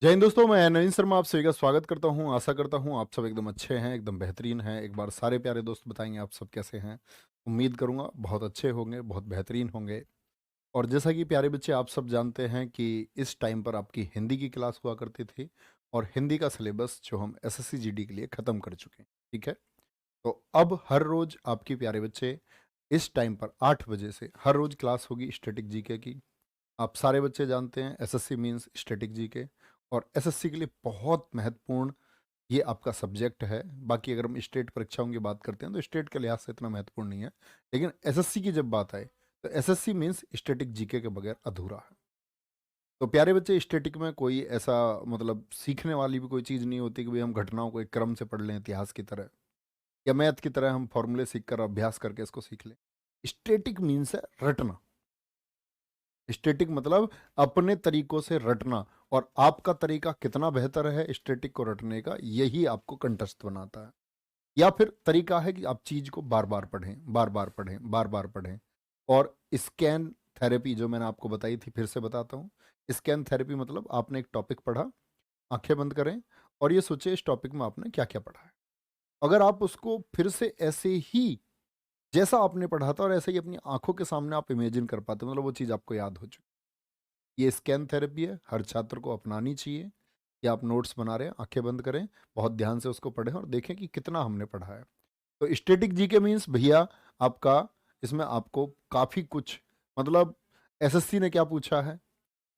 जय हिंद दोस्तों, मैं नवीन शर्मा आप सभी का स्वागत करता हूं। आशा करता हूं आप सब एकदम अच्छे हैं, एकदम बेहतरीन हैं। एक बार सारे प्यारे दोस्त बताएंगे आप सब कैसे हैं। उम्मीद करूंगा बहुत अच्छे होंगे, बहुत बेहतरीन होंगे। और जैसा कि प्यारे बच्चे आप सब जानते हैं कि इस टाइम पर आपकी हिंदी की क्लास हुआ करती थी और हिंदी का सिलेबस जो हम एसएससी जीडी के लिए ख़त्म कर चुके हैं। ठीक है, तो अब हर रोज़ आपके प्यारे बच्चे इस टाइम पर 8 बजे से हर रोज़ क्लास होगी स्टैटिक जीके की। आप सारे बच्चे जानते हैं एसएससी मींस स्टैटिक जीके, और एसएससी के लिए बहुत महत्वपूर्ण ये आपका सब्जेक्ट है। बाकी अगर हम स्टेट परीक्षाओं की बात करते हैं तो स्टेट के लिहाज से इतना महत्वपूर्ण नहीं है, लेकिन एसएससी की जब बात आए तो एसएससी मींस स्टैटिक जीके के बगैर अधूरा है। तो प्यारे बच्चे, स्टैटिक में कोई ऐसा मतलब सीखने वाली भी कोई चीज़ नहीं होती कि भाई हम घटनाओं को एक क्रम से पढ़ लें इतिहास की तरह, या मैथ की तरह हम फॉर्मूले सीख कर अभ्यास करके इसको सीख लें। स्टैटिक मीन्स है रटना। स्टैटिक मतलब अपने तरीकों से रटना, और आपका तरीका कितना बेहतर है स्टैटिक को रटने का, यही आपको कंठस्थ बनाता है। या फिर तरीका है कि आप चीज को बार बार पढ़ें, बार बार पढ़ें, बार बार पढ़ें। और स्कैन थेरेपी जो मैंने आपको बताई थी, फिर से बताता हूँ। स्कैन थेरेपी मतलब आपने एक टॉपिक पढ़ा, आंखें बंद करें और ये सोचे इस टॉपिक में आपने क्या क्या पढ़ा है। अगर आप उसको फिर से ऐसे ही जैसा आपने पढ़ा था और ऐसे ही अपनी आंखों के सामने आप इमेजिन कर पाते, मतलब वो चीज़ आपको याद हो चुकी। ये स्कैन थेरेपी है, हर छात्र को अपनानी चाहिए। कि आप नोट्स बना रहे हैं, आंखें बंद करें, बहुत ध्यान से उसको पढ़ें और देखें कि कितना हमने पढ़ा है। तो स्टैटिक जीके मीन्स भैया आपका, इसमें आपको काफ़ी कुछ, मतलब एसएससी ने क्या पूछा है,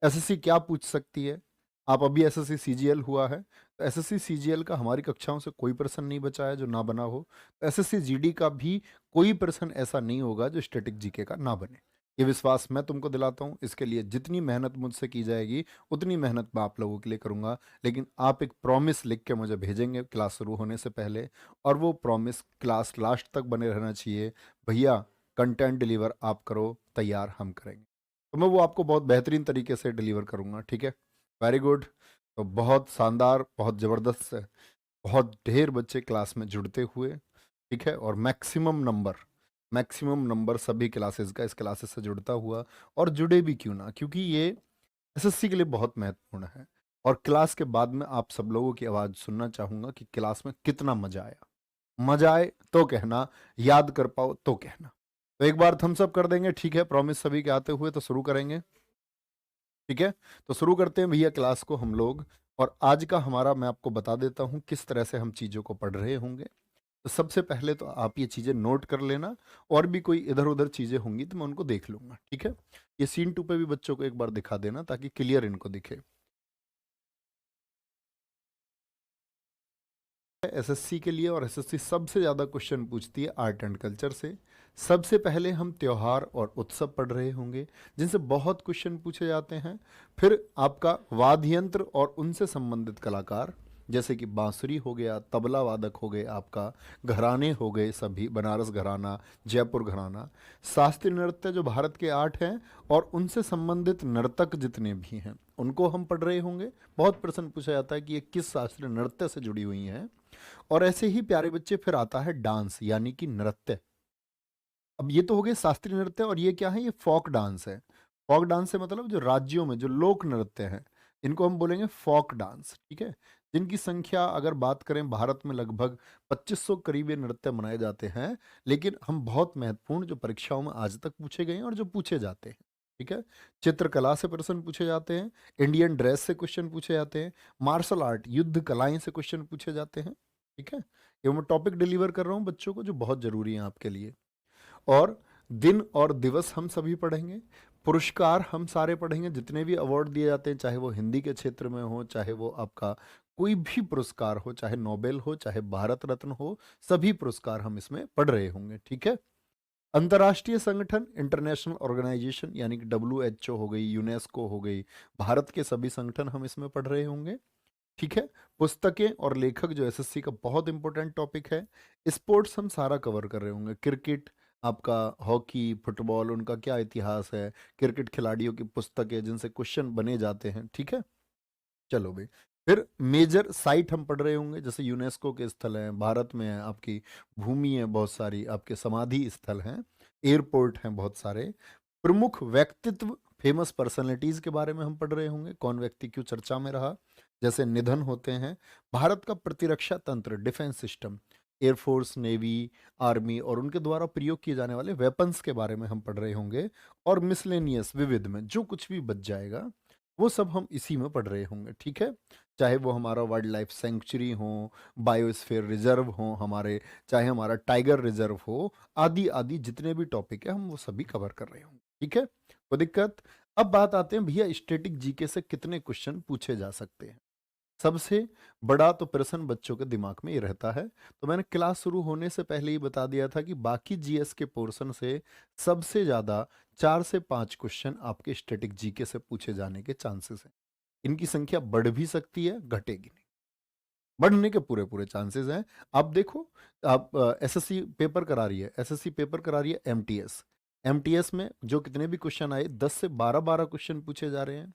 एसएससी क्या पूछ सकती है। आप अभी एसएससी सीजीएल हुआ है, तो एसएससी सीजीएल का हमारी कक्षाओं से कोई प्रश्न नहीं बचा है जो ना बना हो। तो एसएससी जीडी का भी कोई प्रश्न ऐसा नहीं होगा जो स्टैटिक जीके का ना बने। ये विश्वास मैं तुमको दिलाता हूँ। इसके लिए जितनी मेहनत मुझसे की जाएगी उतनी मेहनत मैं आप लोगों के लिए करूँगा। लेकिन आप एक प्रॉमिस लिख के मुझे भेजेंगे क्लास शुरू होने से पहले, और वो प्रॉमिस क्लास लास्ट तक बने रहना चाहिए। भैया कंटेंट डिलीवर आप करो, तैयार हम करेंगे। तो मैं वो आपको बहुत बेहतरीन तरीके से डिलीवर करूँगा। ठीक है, वेरी गुड। तो बहुत शानदार, बहुत ज़बरदस्त, बहुत ढेर बच्चे क्लास में जुड़ते हुए। ठीक है, और मैक्सिमम नंबर सभी क्लासेस का इस क्लासेस से जुड़ता हुआ, और जुड़े भी क्यों ना, क्योंकि ये एसएससी के लिए बहुत महत्वपूर्ण है। और क्लास के बाद में आप सब लोगों की आवाज़ सुनना चाहूँगा कि क्लास में कितना मज़ा आया। मज़ा आए तो कहना, याद कर पाओ तो कहना। तो एक बार थम्स अप कर देंगे, ठीक है, प्रॉमिस सभी के आते हुए। तो शुरू करेंगे, ठीक है। तो शुरू करते हैं भैया क्लास को हम लोग। और आज का हमारा मैं आपको बता देता हूँ किस तरह से हम चीज़ों को पढ़ रहे होंगे। तो सबसे पहले तो आप ये चीज़ें नोट कर लेना, और भी कोई इधर उधर चीज़ें होंगी तो मैं उनको देख लूंगा। ठीक है, ये सीन 2 पे भी बच्चों को एक बार दिखा देना ताकि क्लियर इनको दिखे। एसएससी के लिए, और एसएससी सबसे ज़्यादा क्वेश्चन पूछती है आर्ट एंड कल्चर से। सबसे पहले हम त्योहार और उत्सव पढ़ रहे होंगे जिनसे बहुत क्वेश्चन पूछे जाते हैं। फिर आपका वाद्य यंत्र और उनसे संबंधित कलाकार, जैसे कि बांसुरी हो गया, तबला वादक हो गए, आपका घराने हो गए सभी, बनारस घराना, जयपुर घराना। शास्त्रीय नृत्य जो भारत के 8 हैं, और उनसे संबंधित नर्तक जितने भी हैं उनको हम पढ़ रहे होंगे। बहुत प्रश्न पूछा जाता है कि ये किस शास्त्रीय नृत्य से जुड़ी हुई हैं। और ऐसे ही प्यारे बच्चे फिर आता है डांस यानी कि नृत्य। अब ये तो हो गए शास्त्रीय नृत्य, और ये क्या है, ये फोक डांस है। फोक डांस से मतलब जो राज्यों में जो लोक नृत्य हैं, इनको हम बोलेंगे फोक डांस। ठीक है, जिनकी संख्या अगर बात करें भारत में लगभग 2500 करीब ये नृत्य मनाए जाते हैं। लेकिन हम बहुत महत्वपूर्ण जो परीक्षाओं में आज तक पूछे गए हैं और जो पूछे जाते हैं, ठीक है, चित्रकला से प्रश्न पूछे जाते हैं, इंडियन ड्रेस से क्वेश्चन पूछे जाते हैं, मार्शल आर्ट युद्ध कलाएं से क्वेश्चन पूछे जाते हैं। ठीक है, ये मैं टॉपिक डिलीवर कर रहा हूँ बच्चों को जो बहुत जरूरी है आपके लिए। और दिन और दिवस हम सभी पढ़ेंगे, पुरस्कार हम सारे पढ़ेंगे, जितने भी अवार्ड दिए जाते हैं, चाहे वो हिंदी के क्षेत्र में हो, चाहे वो आपका कोई भी पुरस्कार हो, चाहे नोबेल हो, चाहे भारत रत्न हो, सभी पुरस्कार हम इसमें पढ़ रहे होंगे। ठीक है, अंतर्राष्ट्रीय संगठन, इंटरनेशनल ऑर्गेनाइजेशन यानी कि WHO हो गई, यूनेस्को हो गई, भारत के सभी संगठन हम इसमें पढ़ रहे होंगे। ठीक है, पुस्तकें और लेखक जो एसएससी का बहुत इंपॉर्टेंट टॉपिक है। स्पोर्ट्स हम सारा कवर कर रहे होंगे, क्रिकेट, आपका हॉकी, फुटबॉल, उनका क्या इतिहास है, क्रिकेट खिलाड़ियों की पुस्तकें जिनसे क्वेश्चन बने जाते हैं। ठीक है, चलो भाई। फिर मेजर साइट हम पढ़ रहे होंगे, जैसे यूनेस्को के स्थल हैं, भारत में है आपकी भूमि है बहुत सारी, आपके समाधि स्थल हैं, एयरपोर्ट हैं बहुत सारे। प्रमुख व्यक्तित्व, फेमस पर्सनालिटीज के बारे में हम पढ़ रहे होंगे, कौन व्यक्ति क्यों चर्चा में रहा। जैसे निधन होते हैं, भारत का प्रतिरक्षा तंत्र, defence system, air force, navy, army और उनके द्वारा प्रयोग किए जाने वाले वेपन्स के बारे में हम पढ़ रहे होंगे। और मिसलेनियस, विविध में जो कुछ भी बच जाएगा वो सब हम इसी में पढ़ रहे होंगे, ठीक है। चाहे वो हमारा वाइल्ड लाइफ सेंचुरी हो, बायोस्फीयर रिजर्व हो हमारे, चाहे हमारा टाइगर रिजर्व हो, आदि आदि जितने भी टॉपिक है हम वो सभी कवर कर रहे होंगे, ठीक है, कोई दिक्कत। अब बात आते हैं भैया स्टैटिक जीके से कितने क्वेश्चन पूछे जा सकते हैं। सबसे बड़ा तो प्रश्न बच्चों के दिमाग में ये रहता है, तो मैंने क्लास शुरू होने से पहले ही बता दिया था कि बाकी जीएस के पोर्शन से सबसे ज्यादा 4 से 5 क्वेश्चन आपके स्टैटिक जीके से पूछे जाने के चांसेस हैं। इनकी संख्या बढ़ भी सकती है, घटेगी नहीं, बढ़ने के पूरे पूरे चांसेस हैं। आप देखो, आप एसएससी पेपर करा रही है, एसएससी पेपर करा रही है एमटीएस, एमटीएस में जो कितने भी क्वेश्चन आए 10 से 12 क्वेश्चन पूछे जा रहे हैं।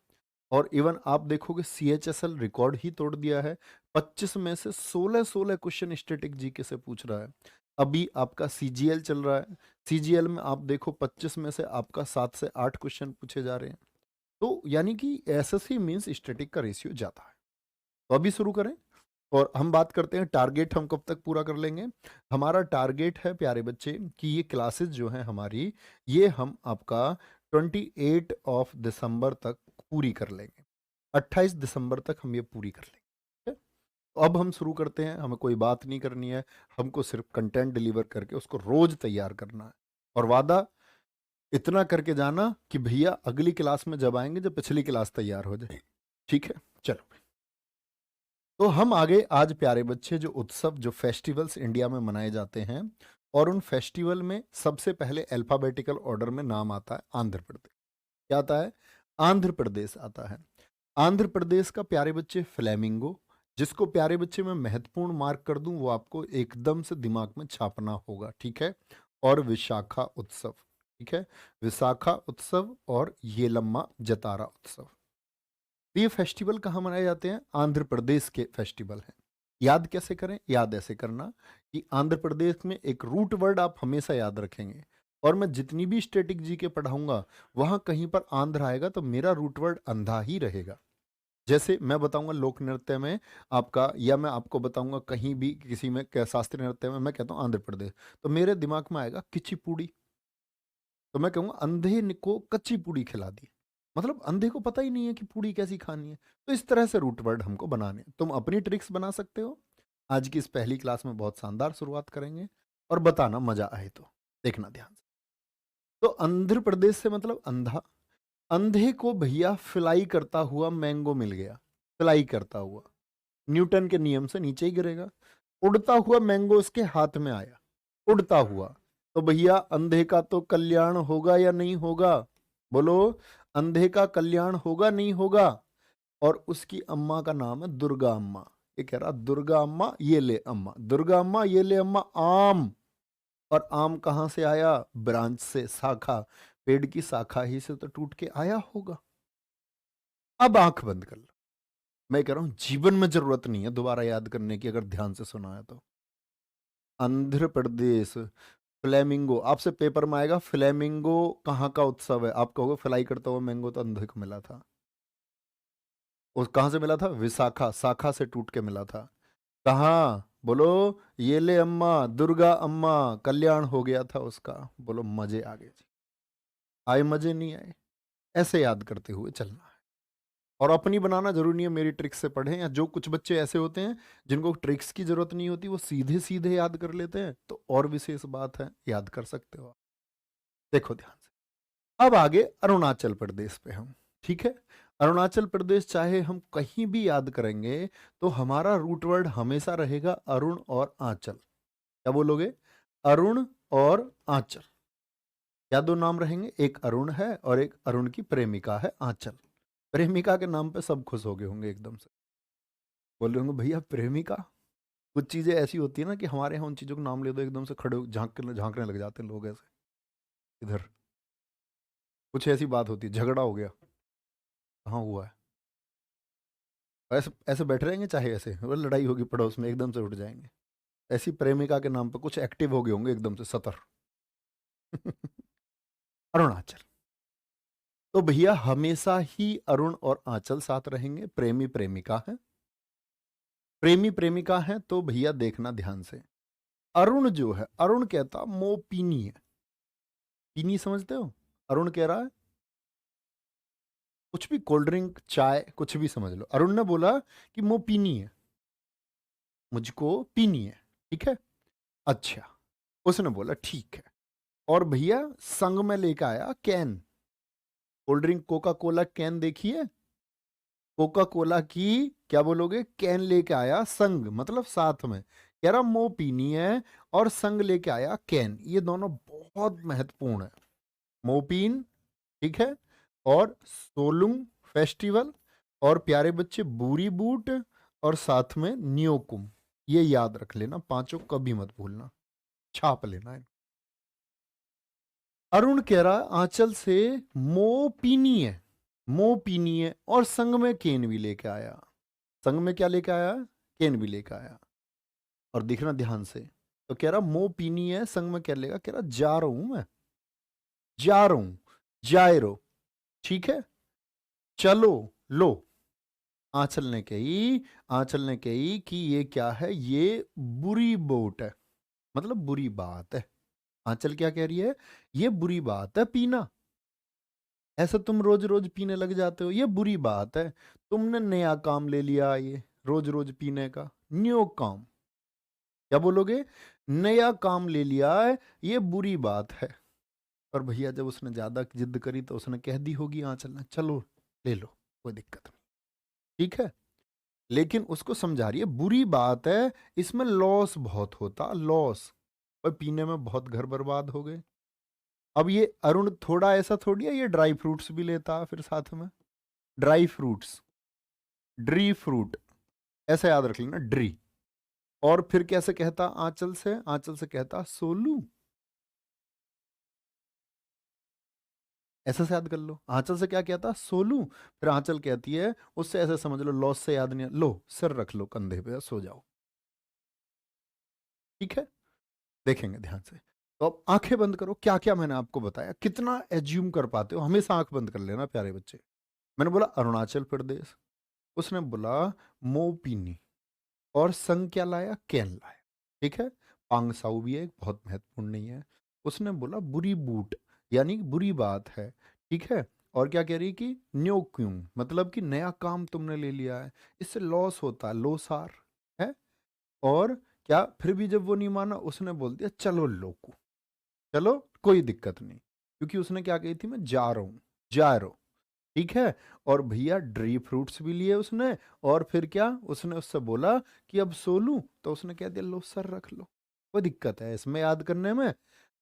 और इवन आप देखोगे सीएचएसएल रिकॉर्ड ही तोड़ दिया है, 25 में से 16 क्वेश्चन स्टैटिक जीके से पूछ रहा है। अभी आपका सीजीएल चल रहा है, सीजीएल में आप देखो 25 में से आपका 7 से 8 क्वेश्चन पूछे जा रहे हैं। तो यानी कि एसएससी मींस स्टैटिक का रेशियो ज्यादा है। तो अभी शुरू करें और हम बात करते हैं टारगेट हम कब तक पूरा कर लेंगे। हमारा टारगेट है प्यारे बच्चे कि ये क्लासेस जो हैं हमारी, ये हम आपका 28 दिसंबर तक पूरी कर लेंगे, 28 दिसंबर तक हम ये पूरी कर लेंगे, ठीक है? तो अब हम शुरू करते हैं, हमें कोई बात नहीं करनी है, हमको सिर्फ कंटेंट डिलीवर करके उसको रोज तैयार करना है। और वादा इतना करके जाना कि भैया अगली क्लास में जब आएंगे जब पिछली क्लास तैयार हो जाए, ठीक है। चलो, तो हम आगे आज प्यारे बच्चे जो उत्सव, जो फेस्टिवल्स इंडिया में मनाए जाते हैं, और उन फेस्टिवल में सबसे पहले अल्फाबेटिकल ऑर्डर में नाम आता है आंध्र प्रदेश। क्या आता है? आंध्र प्रदेश आता है। आंध्र प्रदेश का प्यारे बच्चे फ्लेमिंगो, जिसको प्यारे बच्चे मैं महत्वपूर्ण मार्क कर दूं, वो आपको एकदम से दिमाग में छापना होगा, ठीक है। और विशाखा उत्सव, ठीक है, विशाखा उत्सव और येलम्मा जतारा उत्सव। तो ये फेस्टिवल कहाँ मनाए जाते हैं? आंध्र प्रदेश के फेस्टिवल हैं। याद कैसे करें? याद ऐसे करना कि आंध्र प्रदेश में एक रूट वर्ड आप हमेशा याद रखेंगे, और मैं जितनी भी स्टैटिक जी के पढ़ाऊंगा वहां कहीं पर आंध्र आएगा तो मेरा रूट वर्ड अंधा ही रहेगा। जैसे मैं बताऊंगा लोक नृत्य में आपका, या मैं आपको बताऊंगा कहीं भी किसी में शास्त्रीय नृत्य में, मैं कहता हूँ आंध्र प्रदेश, तो मेरे दिमाग में आएगा किचिपूड़ी, तो मैं कहूँगा अंधे को कच्ची पूड़ी खिला दी, मतलब अंधे को पता ही नहीं है कि पूड़ी कैसी खानी है। तो इस तरह से रूट वर्ड हमको बनाने हैं। तुम अपनी ट्रिक्स बना सकते हो। आज की इस पहली क्लास में बहुत शानदार शुरुआत करेंगे, और बताना मजा आए तो, देखना ध्यान से। तो आंध्र प्रदेश से मतलब अंधा, अंधे को भैया फ्लाई करता हुआ मैंगो मिल गया, फ्लाई करता हुआ, न्यूटन के नियम से नीचे ही गिरेगा। उड़ता हुआ मैंगो उसके हाथ में आया, उड़ता हुआ, तो भैया अंधे का तो कल्याण होगा या नहीं होगा? बोलो, अंधे का कल्याण होगा नहीं होगा? और उसकी अम्मा का नाम है दुर्गा अम्मा। ये कह रहा दुर्गा अम्मा ये ले अम्मा, दुर्गा अम्मा ये ले अम्मा आम। और आम कहां से आया? ब्रांच से, शाखा, पेड़ की शाखा ही से तो टूट के आया होगा। अब आंख बंद कर लो, मैं कह रहा हूं जीवन में जरूरत नहीं है दोबारा याद करने की, अगर ध्यान से सुना है तो। आंध्र प्रदेश, फ्लेमिंगो, आपसे पेपर में आएगा फ्लेमिंगो कहाँ का उत्सव है, आप कहोगे फ्लाई करता हुआ मैंगो तो अंधे को मिला था। उस कहाँ से मिला था? विशाखा, शाखा से टूट के मिला था। कहाँ? बोलो, ये ले अम्मा, दुर्गा अम्मा, कल्याण हो गया था उसका। बोलो मजे आ गए जी। आए मजे नहीं आए? ऐसे याद करते हुए चलना है, और अपनी बनाना जरूरी नहीं है मेरी ट्रिक्स से पढ़ें, या जो कुछ बच्चे ऐसे होते हैं जिनको ट्रिक्स की जरूरत नहीं होती वो सीधे सीधे याद कर लेते हैं, तो और विशेष बात है, याद कर सकते हो आप। देखो ध्यान से, अब आगे अरुणाचल प्रदेश पे हम, ठीक है। अरुणाचल प्रदेश चाहे हम कहीं भी याद करेंगे तो हमारा रूट वर्ड हमेशा रहेगा अरुण और आंचल। क्या बोलोगे? अरुण और आंचल। क्या दो नाम रहेंगे? एक अरुण है और एक अरुण की प्रेमिका है आंचल। प्रेमिका के नाम पे सब खुश हो गए होंगे एकदम से, बोल रहे होंगे भैया प्रेमिका। कुछ चीजें ऐसी होती है ना कि हमारे यहाँ उन चीजों को नाम ले दो एकदम से खड़े झांकने लग जाते हैं लोग ऐसे, इधर कुछ ऐसी बात होती है, झगड़ा हो गया, कहाँ हुआ है, ऐसे ऐसे बैठे रहेंगे, चाहे ऐसे वो लड़ाई होगी पड़ोस में एकदम से उठ जाएंगे। ऐसी प्रेमिका के नाम पर कुछ एक्टिव हो गए होंगे एकदम से सतर। अरुणाचल, तो भैया हमेशा ही अरुण और आंचल साथ रहेंगे, प्रेमी प्रेमिका है। प्रेमी प्रेमिका है तो भैया देखना ध्यान से। अरुण जो है, अरुण कहता मो पीनी है। पीनी समझते हो? अरुण कह रहा है कुछ भी, कोल्ड ड्रिंक, चाय, कुछ भी समझ लो। अरुण ने बोला कि मो पीनी है, मुझको पीनी है, ठीक है। अच्छा, उसने बोला ठीक है। और भैया संग में लेकर आया can, cold drink Coca Cola can देखिए, कोका कोला की क्या बोलोगे, कैन लेके आया संग, मतलब साथ में। कह रहा मो पीनी है और संग लेके आया कैन, ये दोनों बहुत महत्वपूर्ण है। मोपीन, ठीक है, और सोलुंग फेस्टिवल, और प्यारे बच्चे बुरी बूट, और साथ में न्योकुम। ये याद रख लेना, पांचों कभी मत भूलना, छाप लेना है। अरुण कह रहा आंचल से मो पीनी है, मो पीनी है, और संग में केन भी लेके आया। संग में क्या लेके आया? केन भी लेके आया। और देखना ध्यान से, तो कह रहा मो पीनी है, संग में क्या लेगा, कह रहा जा रहा हूं मैं, जा रहा हूं, जाए रो, ठीक है, चलो लो। आंचल ने कही कि ये क्या है, ये बुरी बोट है, मतलब बुरी बात है। आंचल क्या कह रही है, ये बुरी बात है पीना, ऐसा तुम रोज रोज पीने लग जाते हो, ये बुरी बात है। तुमने नया काम ले लिया ये रोज रोज पीने का, न्यू काम, क्या बोलोगे, नया काम ले लिया है, ये बुरी बात है। और भैया जब उसने ज्यादा जिद करी तो उसने कह दी होगी आंचल ने, चलो ले लो, कोई दिक्कत नहीं, ठीक है। लेकिन उसको समझा रही है बुरी बात है, इसमें लॉस बहुत होता, लॉस, और पीने में बहुत घर बर्बाद हो गए। अब ये अरुण थोड़ा ऐसा थोड़ी है, ये ड्राई फ्रूट्स भी लेता फिर साथ में, ड्राई फ्रूट्स, ड्री फ्रूट, ऐसा याद रख लेना, ड्री। और फिर कैसे कहता आंचल से कहता सोलू, ऐसा से याद कर लो। आंचल से क्या कहता, सोलू, फिर आंचल कहती है उससे, ऐसे समझ लो लॉस से याद नहीं, लो सिर रख लो कंधे पे, सो जाओ, ठीक है। देखेंगे ध्यान से। तो अब आंखें बंद करो, क्या क्या मैंने आपको बताया, कितना एज्यूम कर पाते हो, हमेशा आंख बंद कर लेना प्यारे बच्चे। मैंने बोला अरुणाचल प्रदेश, उसने बोला मोपीनी, और संग क्या लाया, कैन लाया, ठीक है। पांगसाऊ भी है, एक बहुत महत्वपूर्ण नहीं है। उसने बोला बुरी बूट, यानी बुरी बात है, ठीक है। और क्या कह रही कि न्यो क्यों, मतलब कि नया काम तुमने ले लिया है, इससे लॉस होता है, लोसार है। और क्या, फिर भी जब वो नहीं माना, उसने बोल दिया चलो लोकू, चलो कोई दिक्कत नहीं, क्योंकि उसने क्या कही थी, मैं जा रहा हूं, जा रहा हूं, ठीक है। और भैया ड्री फ्रूट्स भी लिए उसने, और फिर क्या, उसने उससे बोला कि अब सो लूं, तो उसने कह दिया लो सर रख लो, कोई दिक्कत है इसमें याद करने में।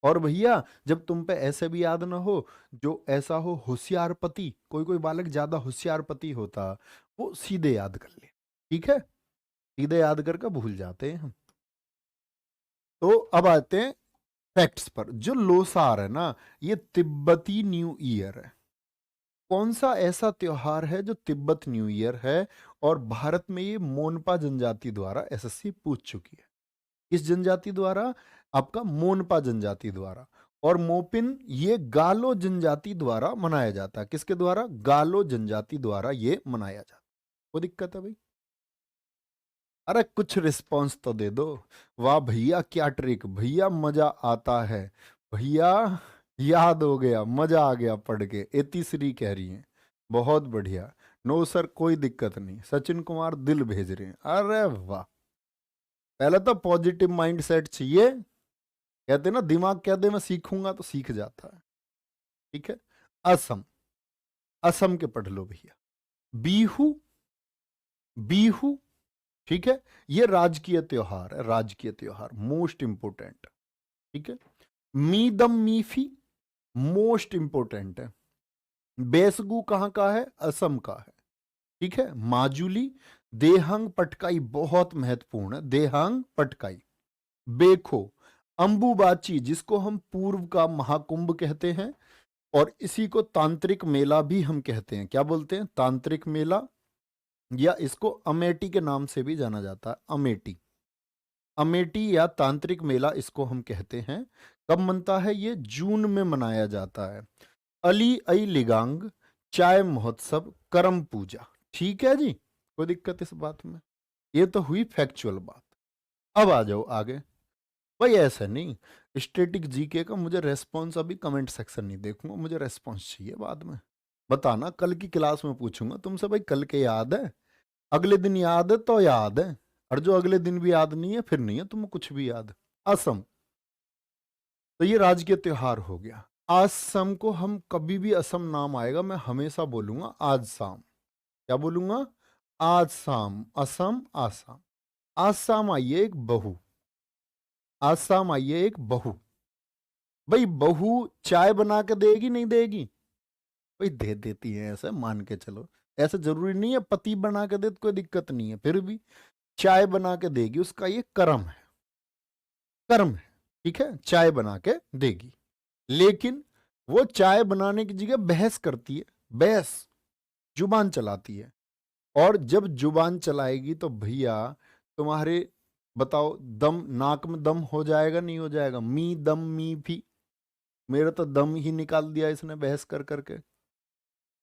और भैया जब तुम पे ऐसे भी याद ना हो, जो ऐसा हो होशियार पति, कोई कोई बालक ज्यादा होशियार पति होता, वो सीधे याद कर ले, ठीक है, सीधे याद करके भूल जाते हैं हम। तो अब आते हैं फैक्ट्स पर। जो लोसार है ना, ये तिब्बती न्यू ईयर है। कौन सा ऐसा त्योहार है जो तिब्बत न्यू ईयर है, और भारत में ये मोनपा जनजाति द्वारा एसएससी पूछ चुकी है। किस जनजाति द्वारा? आपका मोनपा जनजाति द्वारा। और मोपिन ये गालो जनजाति द्वारा मनाया जाता है। किसके द्वारा? गालो जनजाति द्वारा ये मनाया जाता है। कोई दिक्कत है भाई? अरे कुछ रिस्पॉन्स तो दे दो। वाह भैया क्या ट्रिक, भैया मजा आता है, भैया याद हो गया, मजा आ गया पढ़ के, एतिश्री कह रही हैं, बहुत बढ़िया। नो सर कोई दिक्कत नहीं, सचिन कुमार दिल भेज रहे हैं, अरे वाह। पहले तो पॉजिटिव माइंड सेट चाहिए, कहते ना दिमाग कह दे मैं सीखूंगा तो सीख जाता है, ठीक है। असम, असम के पढ़ लो भैया। बीहू, बीहू, ठीक है, ये राजकीय त्योहार है, राजकीय त्योहार, मोस्ट इंपोर्टेंट, ठीक है। मीदम मीफी मोस्ट इंपोर्टेंट है। बेसगु कहां का है? असम का है, ठीक है। माजुली, देहंग पटकाई बहुत महत्वपूर्ण है, देहंग पटकाई। बेखो, अंबुबाची जिसको हम पूर्व का महाकुंभ कहते हैं, और इसी को तांत्रिक मेला भी हम कहते हैं, क्या बोलते हैं? तांत्रिक मेला, या इसको अमेठी के नाम से भी जाना जाता है, अमेठी, अमेठी या तांत्रिक मेला इसको हम कहते हैं। कब मनता है ये? जून में मनाया जाता है। अली आई लिगांग, चाय महोत्सव, करम पूजा, ठीक है जी, कोई दिक्कत इस बात में? ये तो हुई फैक्चुअल बात। अब आ जाओ आगे। भाई ऐसा नहीं, स्टैटिक जीके का मुझे रेस्पॉन्स अभी कमेंट सेक्शन नहीं देखूंगा, मुझे रेस्पॉन्स चाहिए बाद में। बताना, कल की क्लास में पूछूंगा तुमसे, भाई कल के याद है? अगले दिन याद है तो याद है, और जो अगले दिन भी याद नहीं है फिर नहीं है तुम्हें कुछ भी याद। असम, तो ये राजकीय त्योहार हो गया। असम को हम कभी भी असम नाम आएगा मैं हमेशा बोलूंगा आज शाम। क्या बोलूंगा? आज शाम। असम, आसाम। आसाम आइए एक बहू, आसाम आइए एक बहू। भाई बहू चाय बना के देगी नहीं देगी? भाई दे देती है, ऐसा मान के चलो। ऐसा जरूरी नहीं है पति बना के दे तो कोई दिक्कत नहीं है, फिर भी चाय बना के देगी, उसका ये कर्म है, कर्म है। ठीक है, चाय बना के देगी। लेकिन वो चाय बनाने की जगह बहस करती है, बहस, जुबान चलाती है। और जब जुबान चलाएगी तो भैया तुम्हारे, बताओ, दम, नाक में दम हो जाएगा नहीं हो जाएगा? मी दम मी भी, मेरा तो दम ही निकाल दिया इसने बहस कर करके।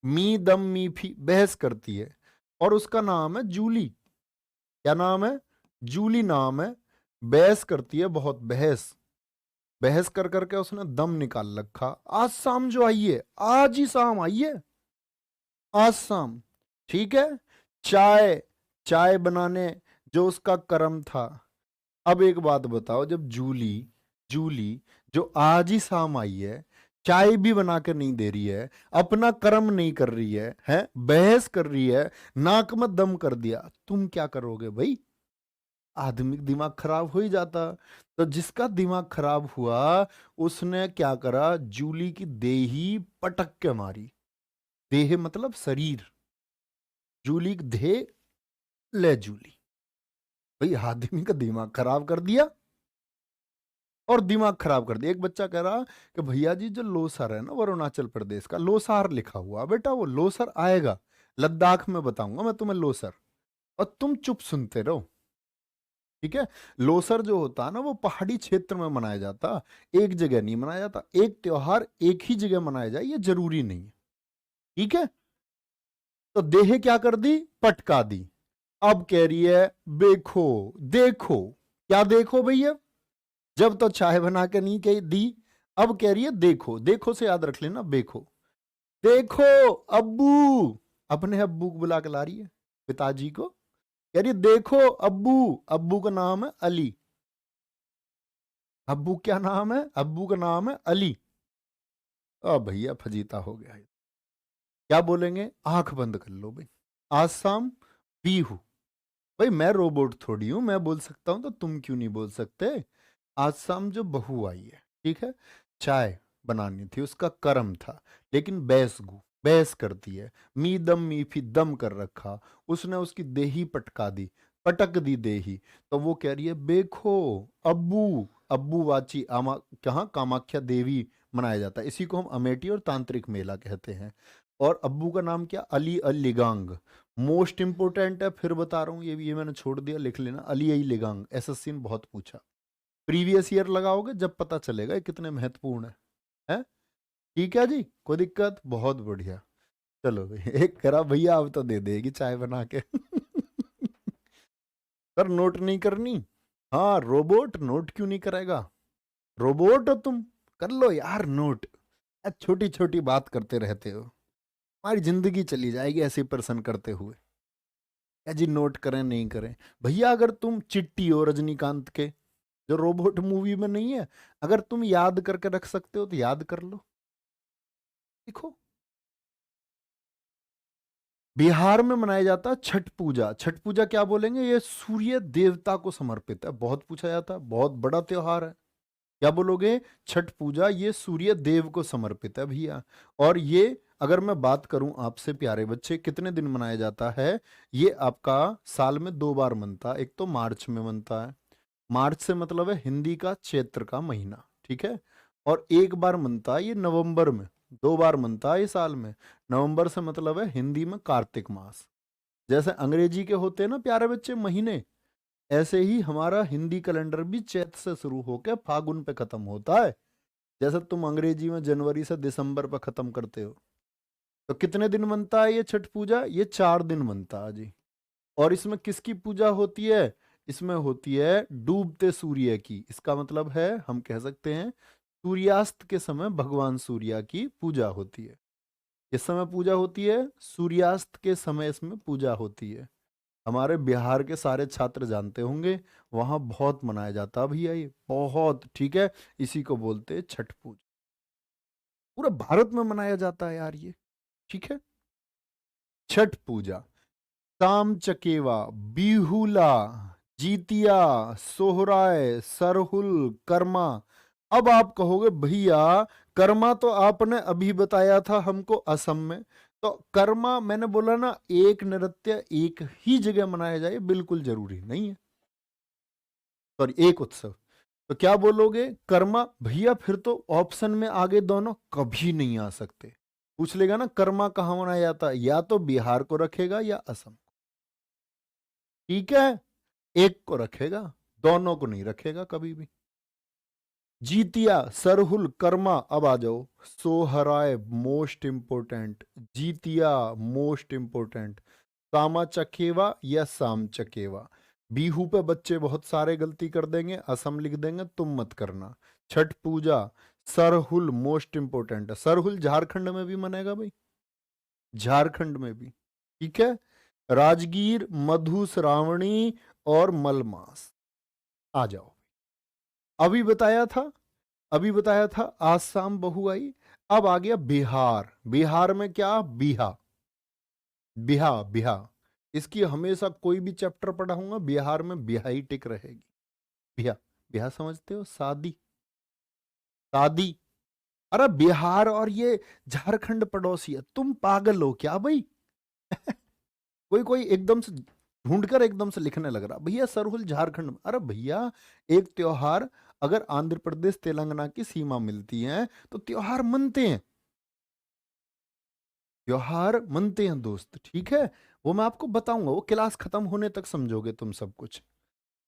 मी दम मी भी बहस करती है, और उसका नाम है जूली। क्या नाम है? जूली नाम है। बहस करती है बहुत, बहस, बहस कर करके उसने दम निकाल रखा। आज शाम जो आइए, आज ही शाम आइए, आज शाम। ठीक है, चाय, चाय बनाने जो उसका कर्म था। अब एक बात बताओ, जब जूली, जूली जो आज ही शाम आई है, चाय भी बना कर नहीं दे रही है, अपना कर्म नहीं कर रही है बहस कर रही है, नाक में दम कर दिया, तुम क्या करोगे भाई? आदमी का दिमाग खराब हो ही जाता। तो जिसका दिमाग खराब हुआ उसने क्या करा, जूली की देही पटक के मारी। देह मतलब शरीर, जूली की देह, ले जूली। भाई आदमी का दिमाग खराब कर दिया, और दिमाग खराब कर दिया। एक बच्चा कह रहा कि भैया जी जो लोसर है ना, वो अरुणाचल प्रदेश का लोसार लिखा हुआ, बेटा वो लोसर आएगा लद्दाख में, बताऊंगा मैं तुम्हें लोसर, और तुम चुप सुनते रहो। ठीक है, लोसर जो होता है ना वो पहाड़ी क्षेत्र में मनाया जाता, एक जगह नहीं मनाया जाता। एक त्योहार एक ही जगह मनाया जाए ये जरूरी नहीं है। ठीक है, तो देह क्या कर दी, पटका दी। अब कह रही है देखो, देखो, क्या देखो भैया? जब तो चाय बना के नहीं कही दी, अब कह रही है देखो। देखो से याद रख लेना, देखो, देखो अब्बू, अपने अब्बू को बुला के ला रही है, पिताजी को कह रही है देखो अब्बू। अब्बू का नाम है अली। अब्बू क्या नाम है? अब्बू का नाम है अली। अब भैया फजीता हो गया है। क्या बोलेंगे? आंख बंद कर लो भाई, आसाम बीहू। भाई मैं रोबोट थोड़ी हूं, मैं बोल सकता हूं तो तुम क्यों नहीं बोल सकते? आज शाम जो बहू आई है, ठीक है, चाय बनानी थी, उसका कर्म था, लेकिन बहस करती है, मी दम मी फी दम कर रखा, उसने उसकी देही पटका दी, पटक दी देही। तो वो कह रही है देखो अब्बू। अब्बू वाची आमा, कहाँ कामाख्या देवी मनाया जाता है, इसी को हम अमेठी और तांत्रिक मेला कहते हैं। और अब्बू का नाम क्या? अली अल लिगांग। मोस्ट इंपोर्टेंट है, फिर बता रहा हूँ, ये मैंने छोड़ दिया, लिख लेना, अली अल लिगांग। एसएससी ने बहुत पूछा, प्रीवियस ईयर लगाओगे जब पता चलेगा ये कितने महत्वपूर्ण है? ठीक है जी, कोई दिक्कत? बहुत बढ़िया। चलो भाई, एक करा भैया, अब तो दे देगी चाय बना के। सर नोट नहीं करनी? हाँ, रोबोट नोट क्यों नहीं करेगा? रोबोट हो तुम, कर लो यार नोट। छोटी छोटी बात करते रहते हो, हमारी जिंदगी चली जाएगी ऐसे प्रश्न करते हुए। क्या जी नोट करें नहीं करें? भैया अगर तुम चिट्टी हो रजनीकांत के, जो रोबोट मूवी में नहीं है, अगर तुम याद करके रख सकते हो तो याद कर लो। देखो, बिहार में मनाया जाता है छठ पूजा। छठ पूजा क्या बोलेंगे? ये सूर्य देवता को समर्पित है, बहुत पूछा जाता है, बहुत बड़ा त्योहार है। क्या बोलोगे? छठ पूजा ये सूर्य देव को समर्पित है भैया। और ये अगर मैं बात करूं आपसे प्यारे बच्चे, कितने दिन मनाया जाता है? ये आपका साल में 2 बार मनता है। एक तो मार्च में मनता है, मार्च से मतलब है हिंदी का चैत्र का महीना, ठीक है। और एक बार मनता है ये नवंबर में। 2 बार मनता है ये साल में। नवंबर से मतलब है हिंदी में कार्तिक मास। जैसे अंग्रेजी के होते हैं ना प्यारे बच्चे महीने, ऐसे ही हमारा हिंदी कैलेंडर भी चैत्र से शुरू होकर फागुन पे खत्म होता है। जैसे तुम अंग्रेजी में जनवरी से दिसंबर पे खत्म करते हो। तो कितने दिन मनता है ये छठ पूजा? ये 4 दिन मनता है जी। और इसमें किसकी पूजा होती है? इसमें होती है डूबते सूर्य की। इसका मतलब है हम कह सकते हैं सूर्यास्त के समय भगवान सूर्य की पूजा होती है। किस समय पूजा होती है? सूर्यास्त के समय इसमें पूजा होती है। हमारे बिहार के सारे छात्र जानते होंगे, वहां बहुत मनाया जाता है भैया, ये बहुत। ठीक है, इसी को बोलते हैं छठ पूजा। पूरा भारत में मनाया जाता है यार ये। ठीक है, छठ पूजा। ताम चकेवा, बिहुला, जीतिया, सोहराय, सरहुल, कर्मा। अब आप कहोगे भैया कर्मा तो आपने अभी बताया था हमको असम में, तो कर्मा मैंने बोला ना एक नृत्य एक ही जगह मनाया जाए बिल्कुल जरूरी नहीं है, सॉरी एक उत्सव। तो क्या बोलोगे? कर्मा। भैया फिर तो ऑप्शन में आगे दोनों कभी नहीं आ सकते। पूछ लेगा ना कर्मा कहाँ मनाया जाता है, या तो बिहार को रखेगा या असम। ठीक है, एक को रखेगा, दोनों को नहीं रखेगा कभी भी। जीतिया, सरहुल, कर्मा। अब आ जाओ Sohrai, most important. Jitiya most important. Sama Chakeva या साम चकेवा। बीहू पे बच्चे बहुत सारे गलती कर देंगे, असम लिख देंगे, तुम मत करना। छठ पूजा, सरहुल मोस्ट इंपोर्टेंट है। सरहुल झारखंड में भी मनेगा भाई, झारखंड में भी। ठीक है, राजगीर, मधु श्रावणी और मलमास। आ जाओ। अभी बताया था, अभी बताया था आसाम बहु आई। अब आ गया बिहार। बिहार में क्या? बिहा, बिहा, बिहा। इसकी हमेशा कोई भी चैप्टर पढ़ाऊंगा बिहार में बिहा ही टिक रहेगी। बिहा, बिहा समझते हो? शादी, शादी। अरे बिहार और ये झारखंड पड़ोसी है, तुम पागल हो क्या भाई? कोई कोई एकदम से ढूंढकर एकदम से लिखने लग रहा भैया सरहुल झारखंड में। अरे भैया एक त्योहार अगर आंध्र प्रदेश तेलंगाना की सीमा मिलती है तो त्योहार मनते हैं, त्योहार मनते हैं दोस्त। ठीक है, वो मैं आपको बताऊंगा, वो क्लास खत्म होने तक समझोगे तुम सब कुछ।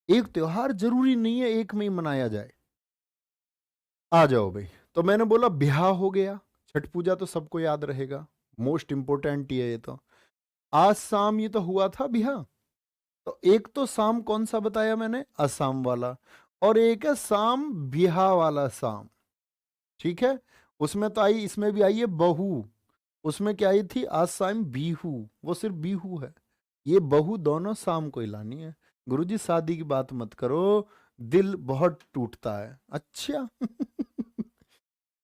एक त्योहार जरूरी नहीं है एक में ही मनाया जाए। आ जाओ भाई। तो मैंने बोला बिहा हो गया, छठ पूजा तो सबको याद रहेगा, मोस्ट इंपोर्टेंट ही है ये तो। आज शाम ये तो हुआ था बिहा। तो एक तो शाम कौन सा बताया मैंने? असम वाला। और एक है शाम बिहा वाला शाम। ठीक है, उसमें तो आई, इसमें भी आई है बहू। उसमें क्या आई थी? आज शाम बीहू, वो सिर्फ बीहू है। ये बहू दोनों शाम को ही लानी है। गुरुजी शादी की बात मत करो, दिल बहुत टूटता है। अच्छा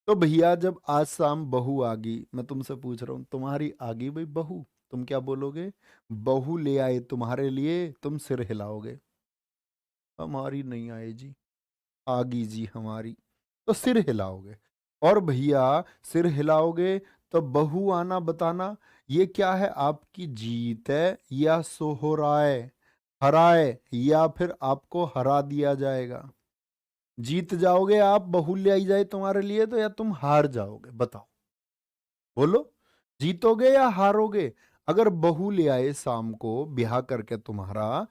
तो भैया जब आज शाम बहू आ गई, मैं तुमसे पूछ रहा हूं तुम्हारी आ गई भाई बहू, तुम क्या बोलोगे? बहू ले आए तुम्हारे लिए, तुम सिर हिलाओगे। हमारी नहीं आए जी, आ गई जी हमारी, तो सिर हिलाओगे। और भैया सिर हिलाओगे तो बहू आना बताना ये क्या है? आपकी जीत है या सोहराय, हराए, या फिर आपको हरा दिया जाएगा। जीत जाओगे आप, बहू ले आई जाए तुम्हारे लिए तो, या तुम हार जाओगे? बताओ, बोलो, जीतोगे या हारोगे? अगर बहू ले आए शाम को ब्याह करके, तुम्हारा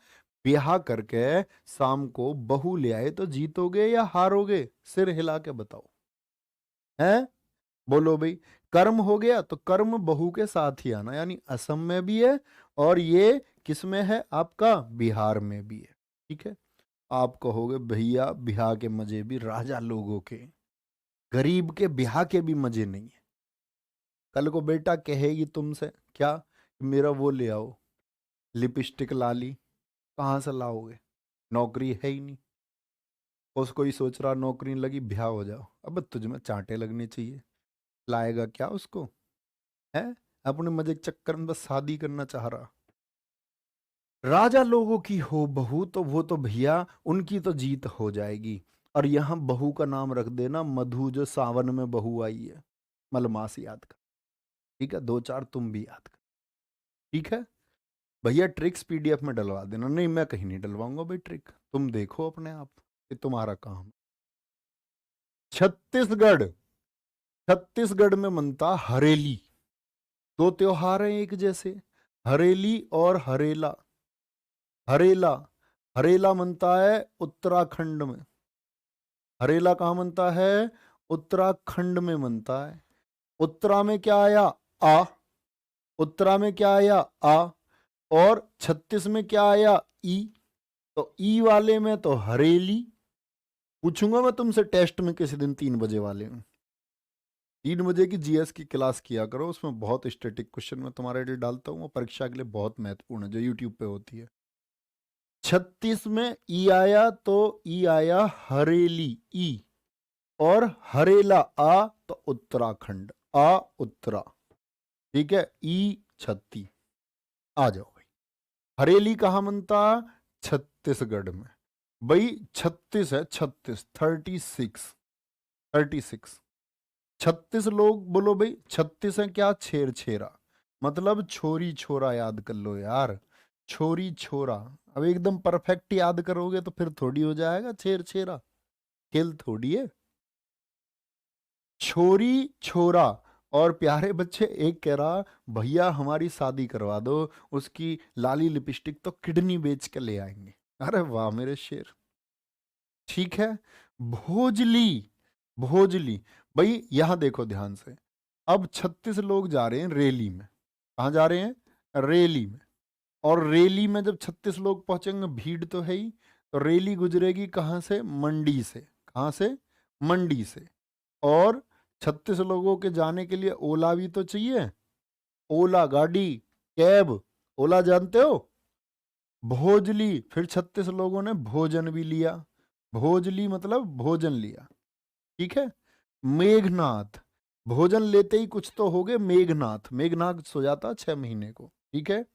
ब्याह करके शाम को बहू ले आए, तो जीतोगे या हारोगे? सिर हिला के बताओ, हैं? बोलो भाई। कर्म हो गया तो कर्म बहू के साथ ही आना, यानी असम में भी है और ये किस में है आपका? बिहार में भी है। ठीक है, आप कहोगे भैया बिहार के मजे भी राजा लोगों के, गरीब के बिहार के भी मजे नहीं है। कल को बेटा कहेगी तुमसे क्या? मेरा वो ले आओ, लिपस्टिक ला ली। कहाँ से लाओगे? नौकरी है ही नहीं। उसको ही सोच रहा नौकरी नहीं लगी ब्याह हो जाओ, अब तुझ में चांटे लगने चाहिए। लाएगा क्या उसको? है अपने मजे के चक्कर में बस शादी करना चाह रहा। राजा लोगों की हो बहू तो वो तो भैया उनकी तो जीत हो जाएगी। और यहां बहू का नाम रख देना मधु, जो सावन में बहू आई है। मलमास याद कर। ठीक है, दो चार तुम भी याद कर। ठीक है भैया, ट्रिक्स पीडीएफ में डलवा देना। नहीं मैं कहीं नहीं डलवाऊंगा भाई ट्रिक, तुम देखो अपने आप, ये तुम्हारा काम है। छत्तीसगढ़, छत्तीसगढ़ में मनता हरेली। दो त्योहार हैं एक जैसे, हरेली और हरेला। हरेला, हरेला मनता है उत्तराखंड में। हरेला कहाँ मनता है? उत्तराखंड में मनता है। उत्तरा में क्या आया? आ। उत्तरा में क्या आया? आ। और 36 में क्या आया? ई। तो ई वाले में तो हरेली। पूछूंगा मैं तुमसे टेस्ट में किसी दिन 3 बजे वाले में। 3 बजे की जीएस की क्लास किया करो, उसमें बहुत स्टैटिक क्वेश्चन मैं तुम्हारे लिए डालता हूँ, वो परीक्षा के लिए बहुत महत्वपूर्ण है, जो यूट्यूब पे होती है। 36 में ई आया तो ई आया हरेली, ई। और हरेला आ तो उत्तराखंड, आ उत्तरा। ठीक है, ई 36। आ जाओ भाई। हरेली कहाँ बनता? छत्तीसगढ़ में। भाई 36 है, 36, 36, 36। 36 लोग बोलो भाई, 36 है क्या? छेर छेरा, मतलब छोरी छोरा याद कर लो यार। छोरी छोरा। अब एकदम परफेक्ट याद करोगे तो फिर थोड़ी हो जाएगा छेर छेरा, खेल थोड़ी है। छोरी छोरा। और प्यारे बच्चे, एक कह रहा भैया हमारी शादी करवा दो, उसकी लाली लिपस्टिक तो किडनी बेच के ले आएंगे। अरे वाह मेरे शेर। ठीक है। भोजली। भोजली। भाई यहां देखो ध्यान से। अब 36 लोग जा रहे हैं रैली में। कहाँ जा रहे हैं? रैली में। और रैली में जब 36 लोग पहुंचेंगे, भीड़ तो है ही, तो रैली गुजरेगी कहाँ से? मंडी से। कहाँ से? मंडी से। और 36 लोगों के जाने के लिए ओला भी तो चाहिए। ओला गाड़ी, कैब। ओला जानते हो? भोजली। फिर 36 लोगों ने भोजन भी लिया। भोजली मतलब भोजन लिया। ठीक है। मेघनाथ। भोजन लेते ही कुछ तो हो गए, मेघनाथ। मेघनाथ सो जाता 6 महीने को। ठीक है।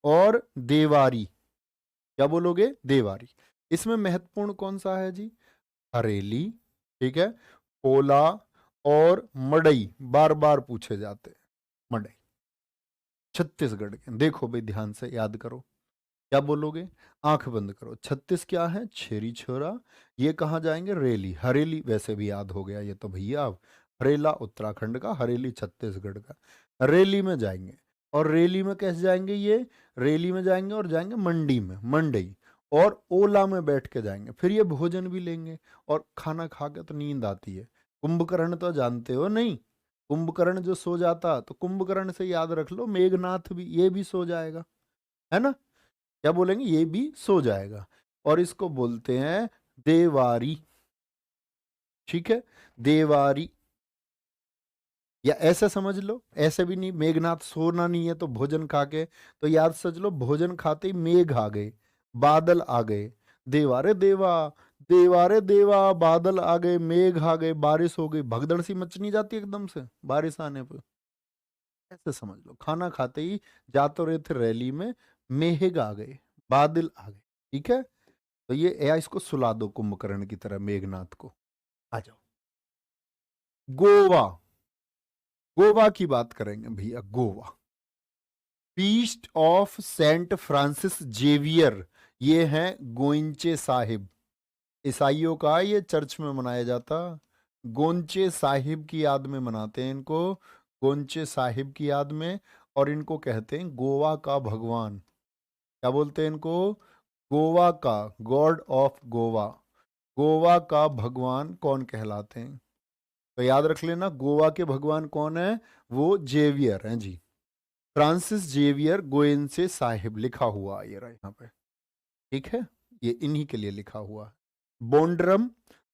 और देवारी। क्या बोलोगे? देवारी। इसमें महत्वपूर्ण कौन सा है जी? हरेली। ठीक है। ओला और मड़ई बार बार पूछे जाते हैं। मड़ई छत्तीसगढ़ के। देखो भाई ध्यान से याद करो। क्या बोलोगे? आंख बंद करो। 36 क्या है? छेरी छोरा। ये कहाँ जाएंगे? रेली। हरेली वैसे भी याद हो गया ये तो भैया। अब हरेला उत्तराखंड का, हरेली छत्तीसगढ़ का। रेली में जाएंगे। और रेली में कैसे जाएंगे ये? रेली में जाएंगे और जाएंगे मंडी में, मंडई। और ओला में बैठ के जाएंगे, फिर ये भोजन भी लेंगे। और खाना खा के तो नींद आती है। कुंभकर्ण तो जानते हो नहीं? कुंभकर्ण जो सो जाता, तो कुंभकर्ण से याद रख लो मेघनाथ भी, ये भी सो जाएगा। है ना? क्या बोलेंगे? ये भी सो जाएगा। और इसको बोलते हैं देवारी। ठीक है। देवारी। या ऐसे समझ लो, ऐसे भी नहीं, मेघनाथ सोना नहीं है तो भोजन खा के, तो याद सच लो, भोजन खाते ही मेघ आ गए, बादल आ गए। देवारे देवा, देवारे देवा, बादल आ गए, मेघ आ गए, बारिश हो गई। भगदड़ सी मच नहीं जाती एकदम से बारिश आने पर? ऐसे समझ लो, खाना खाते ही जा तो रहे थे रैली में, मेघ आ गए, बादल आ गए। ठीक है। तो ये या इसको सुला दो कुंभकर्ण की तरह मेघनाथ को। आ जाओ। गोवा। गोवा की बात करेंगे भैया, Goa. Feast of Saint Francis Xavier. ये है गोइंचे साहिब। ईसाइयों का ये चर्च में मनाया जाता। गोंचे साहिब की याद में मनाते हैं इनको। गोंचे साहिब की याद में। और इनको कहते हैं गोवा का भगवान। क्या बोलते हैं इनको? गोवा का गॉड ऑफ गोवा। गोवा का भगवान कौन कहलाते हैं? तो याद रख लेना, गोवा के भगवान कौन है? वो जेवियर हैं जी। फ्रांसिस जेवियर गोयनसे साहिब लिखा हुआ ये रहा यहाँ पे। ठीक है। ये इन्हीं के लिए लिखा हुआ है। बोंड्रम,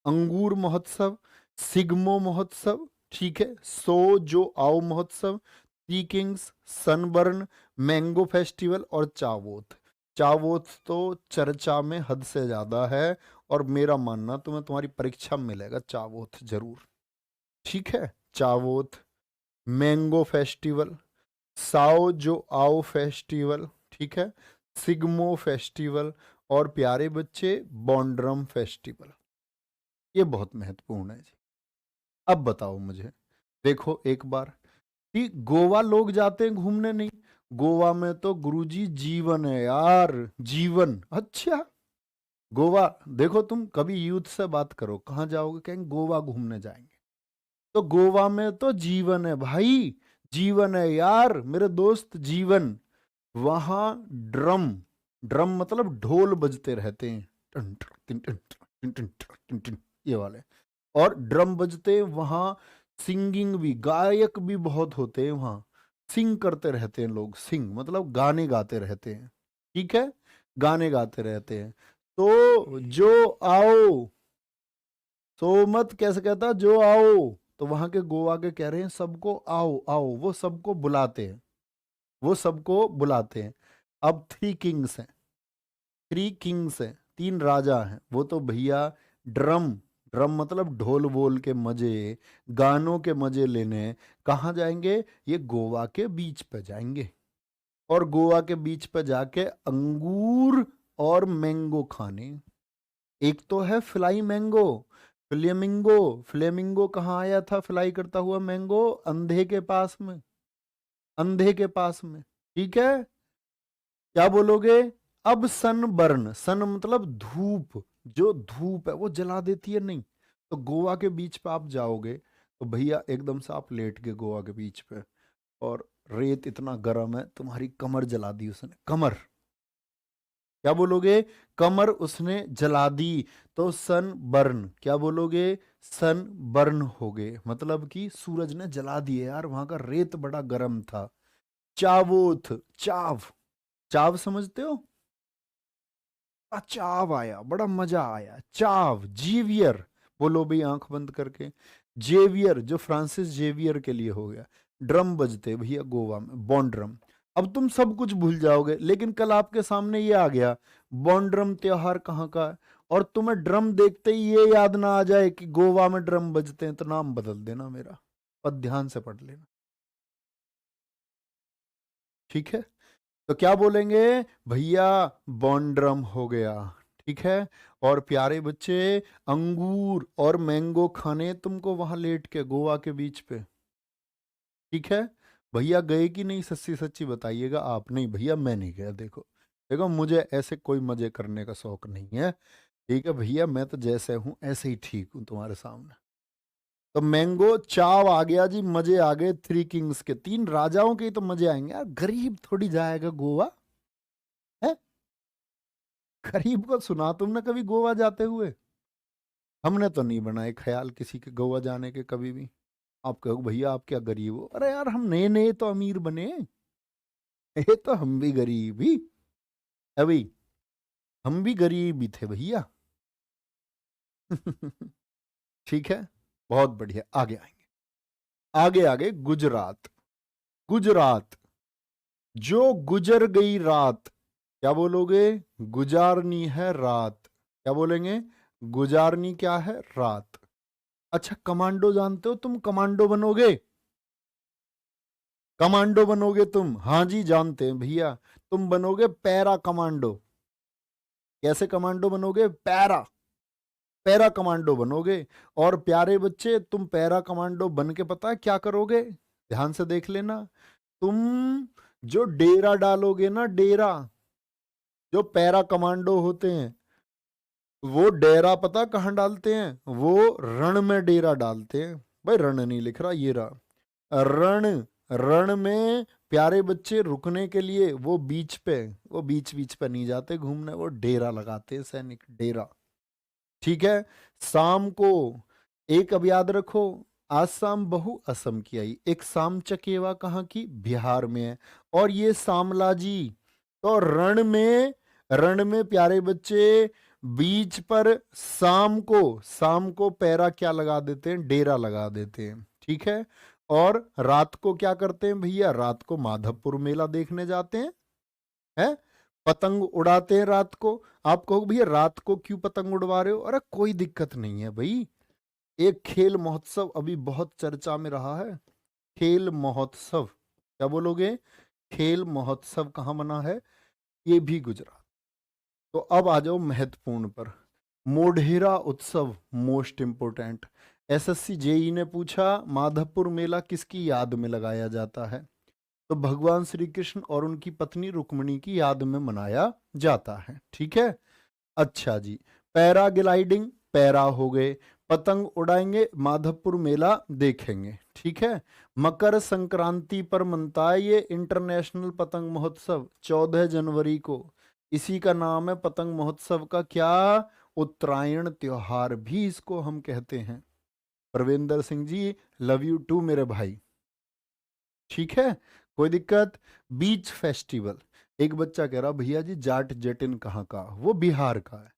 अंगूर महोत्सव, सिग्मो महोत्सव। ठीक है। सो जो आओ महोत्सव, T Kings, sunburn, mango festival और चावोथ। चावोथ तो चर्चा में हद से ज्यादा है। और मेरा मानना तुम्हें तुम्हारी परीक्षा में मिलेगा चावोथ जरूर। ठीक है। चावोथ, मैंगो फेस्टिवल, साओ जो आओ फेस्टिवल। ठीक है। सिग्मो फेस्टिवल। और प्यारे बच्चे बॉन्ड्रम फेस्टिवल। ये बहुत महत्वपूर्ण है जी। अब बताओ मुझे, देखो एक बार कि गोवा लोग जाते हैं घूमने, नहीं। गोवा में तो गुरुजी जीवन है यार, जीवन। अच्छा। गोवा देखो, तुम कभी यूथ से बात करो, कहाँ जाओगे? कहेंगे गोवा घूमने जाएंगे। तो गोवा में तो जीवन है भाई। जीवन है यार मेरे दोस्त, जीवन। वहां ड्रम, ड्रम मतलब ढोल बजते रहते हैं। टन टन टन टन टन टन टन टन, ये वाले। और ड्रम बजते हैं वहां। सिंगिंग भी, गायक भी बहुत होते हैं वहां। सिंग करते रहते हैं लोग, सिंग मतलब गाने गाते रहते हैं, ठीक है, गाने गाते रहते हैं। तो जो आओ, सो मत कैसे कहता, जो आओ, तो वहां के गोवा के कह रहे हैं सबको आओ आओ, वो सबको बुलाते हैं, वो सबको बुलाते हैं। अब थ्री किंग्स हैं, थ्री किंग्स हैं, तीन राजा हैं, वो तो भैया ड्रम, ड्रम मतलब ढोल वोल के मजे, गानों के मजे लेने कहाँ जाएंगे, ये गोवा के बीच पे जाएंगे। और गोवा के बीच पे जाके अंगूर और मैंगो खाने। एक तो है फ्लाई मैंगो, फ्लेमिंगो, फ्लेमिंगो कहाँ आया था फ्लाई करता हुआ मैंगो, अंधे के पास में, अंधे के पास में, ठीक है। क्या बोलोगे, अब सन बर्न, सन मतलब धूप, जो धूप है वो जला देती है नहीं, तो गोवा के बीच पे आप जाओगे तो भैया एकदम से आप लेट के गोवा के बीच पे, और रेत इतना गर्म है तुम्हारी कमर जला दी उसने, कमर, क्या बोलोगे, कमर उसने जला दी, तो सन बर्न, क्या बोलोगे, सन बर्न हो गए, मतलब कि सूरज ने जला दिए यार, वहां का रेत बड़ा गर्म था। चावोथ, चाव, चाव समझते हो, चाव आया, बड़ा मजा आया, चाव, जेवियर, बोलो भाई आंख बंद करके, जेवियर जो फ्रांसिस जेवियर के लिए हो गया। ड्रम बजते भैया गोवा में, बॉन्ड ड्रम। अब तुम सब कुछ भूल जाओगे, लेकिन कल आपके सामने ये आ गया बॉन्ड ड्रम त्योहार कहाँ का है, और तुम्हें ड्रम देखते ही ये याद ना आ जाए कि गोवा में ड्रम बजते हैं, तो नाम बदल देना मेरा, और ध्यान से पढ़ लेना, ठीक है। तो क्या बोलेंगे, भैया बॉन्ड्रम हो गया, ठीक है। और प्यारे बच्चे, अंगूर और मैंगो खाने तुमको वहां लेट के गोवा के बीच पे, ठीक है। भैया गए कि नहीं, सच्ची सच्ची बताइएगा आप, नहीं भैया मैं नहीं गया, देखो देखो मुझे ऐसे कोई मजे करने का शौक नहीं है, ठीक है भैया, मैं तो जैसे हूं ऐसे ही ठीक हूं तुम्हारे सामने। तो मैंगो चाव आ गया जी, मजे आ गए, थ्री किंग्स के, तीन राजाओं के ही तो मजे आएंगे यार, गरीब थोड़ी जाएगा गोवा है, गरीब को सुना तुमने कभी गोवा जाते हुए, हमने तो नहीं बनाए ख्याल किसी के गोवा जाने के कभी भी। आप कहो भैया आप क्या गरीब हो, अरे यार हम नए नए तो अमीर बने, ये तो हम भी गरीब ही, अभी हम भी गरीब ही थे भैया। ठीक है, बहुत बढ़िया, आगे आएंगे, आगे आगे, गुजरात, गुजरात, जो गुजर गई रात, क्या बोलोगे, गुजारनी है रात, क्या बोलेंगे, गुजारनी क्या है, रात। अच्छा कमांडो जानते हो तुम, कमांडो बनोगे, कमांडो बनोगे तुम, हाँ जी जानते हैं भैया, तुम बनोगे पैरा कमांडो। कैसे कमांडो बनोगे, पैरा, पैरा कमांडो बनोगे। और प्यारे बच्चे तुम पैरा कमांडो बन के पता है क्या करोगे, ध्यान से देख लेना, तुम जो डेरा डालोगे ना, डेरा, जो पैरा कमांडो होते हैं वो डेरा पता कहाँ डालते हैं, वो रण में डेरा डालते हैं, भाई रण नहीं लिख रहा, ये रहा रण, रण में प्यारे बच्चे रुकने के लिए वो बीच पे, वो बीच बीच पे नहीं जाते घूमने, वो डेरा लगाते हैं सैनिक, डेरा, ठीक है। शाम को, एक अब याद रखो, आज शाम बहु असम की आई, एक शाम चकेवा कहाँ की, बिहार में है, और ये शामलाजी, तो रण में, रण में प्यारे बच्चे बीच पर शाम को, शाम को पैरा क्या लगा देते हैं, डेरा लगा देते हैं, ठीक है। और रात को क्या करते हैं भैया, रात को माधवपुर मेला देखने जाते हैं, पतंग उड़ाते हैं रात को। आप कहो भैया रात को क्यों पतंग उड़वा रहे हो, अरे कोई दिक्कत नहीं है भाई, एक खेल महोत्सव अभी बहुत चर्चा में रहा है, खेल महोत्सव, क्या बोलोगे, खेल महोत्सव कहाँ मना है, ये भी गुजरात। तो अब आ जाओ महत्वपूर्ण पर, मोढेरा उत्सव, मोस्ट इंपोर्टेंट, एसएससी जेई ने पूछा माधवपुर मेला किसकी याद में लगाया जाता है, तो भगवान श्री कृष्ण और उनकी पत्नी रुक्मिणी की याद में मनाया जाता है, ठीक है। अच्छा जी, पैराग्लाइडिंग, पैरा हो गए, पतंग उड़ाएंगे, माधवपुर मेला देखेंगे, ठीक है। मकर संक्रांति पर मनता है ये इंटरनेशनल पतंग महोत्सव, 14 जनवरी को, इसी का नाम है पतंग महोत्सव का क्या, उत्तरायण त्योहार भी इसको हम कहते हैं। Parvinder Singh ji love you to मेरे भाई, ठीक है। कोई दिक्कत? Beach festival. एक बच्चा कह रहा भैया जी जाट जटिन कहाँ का? वो बिहार का है।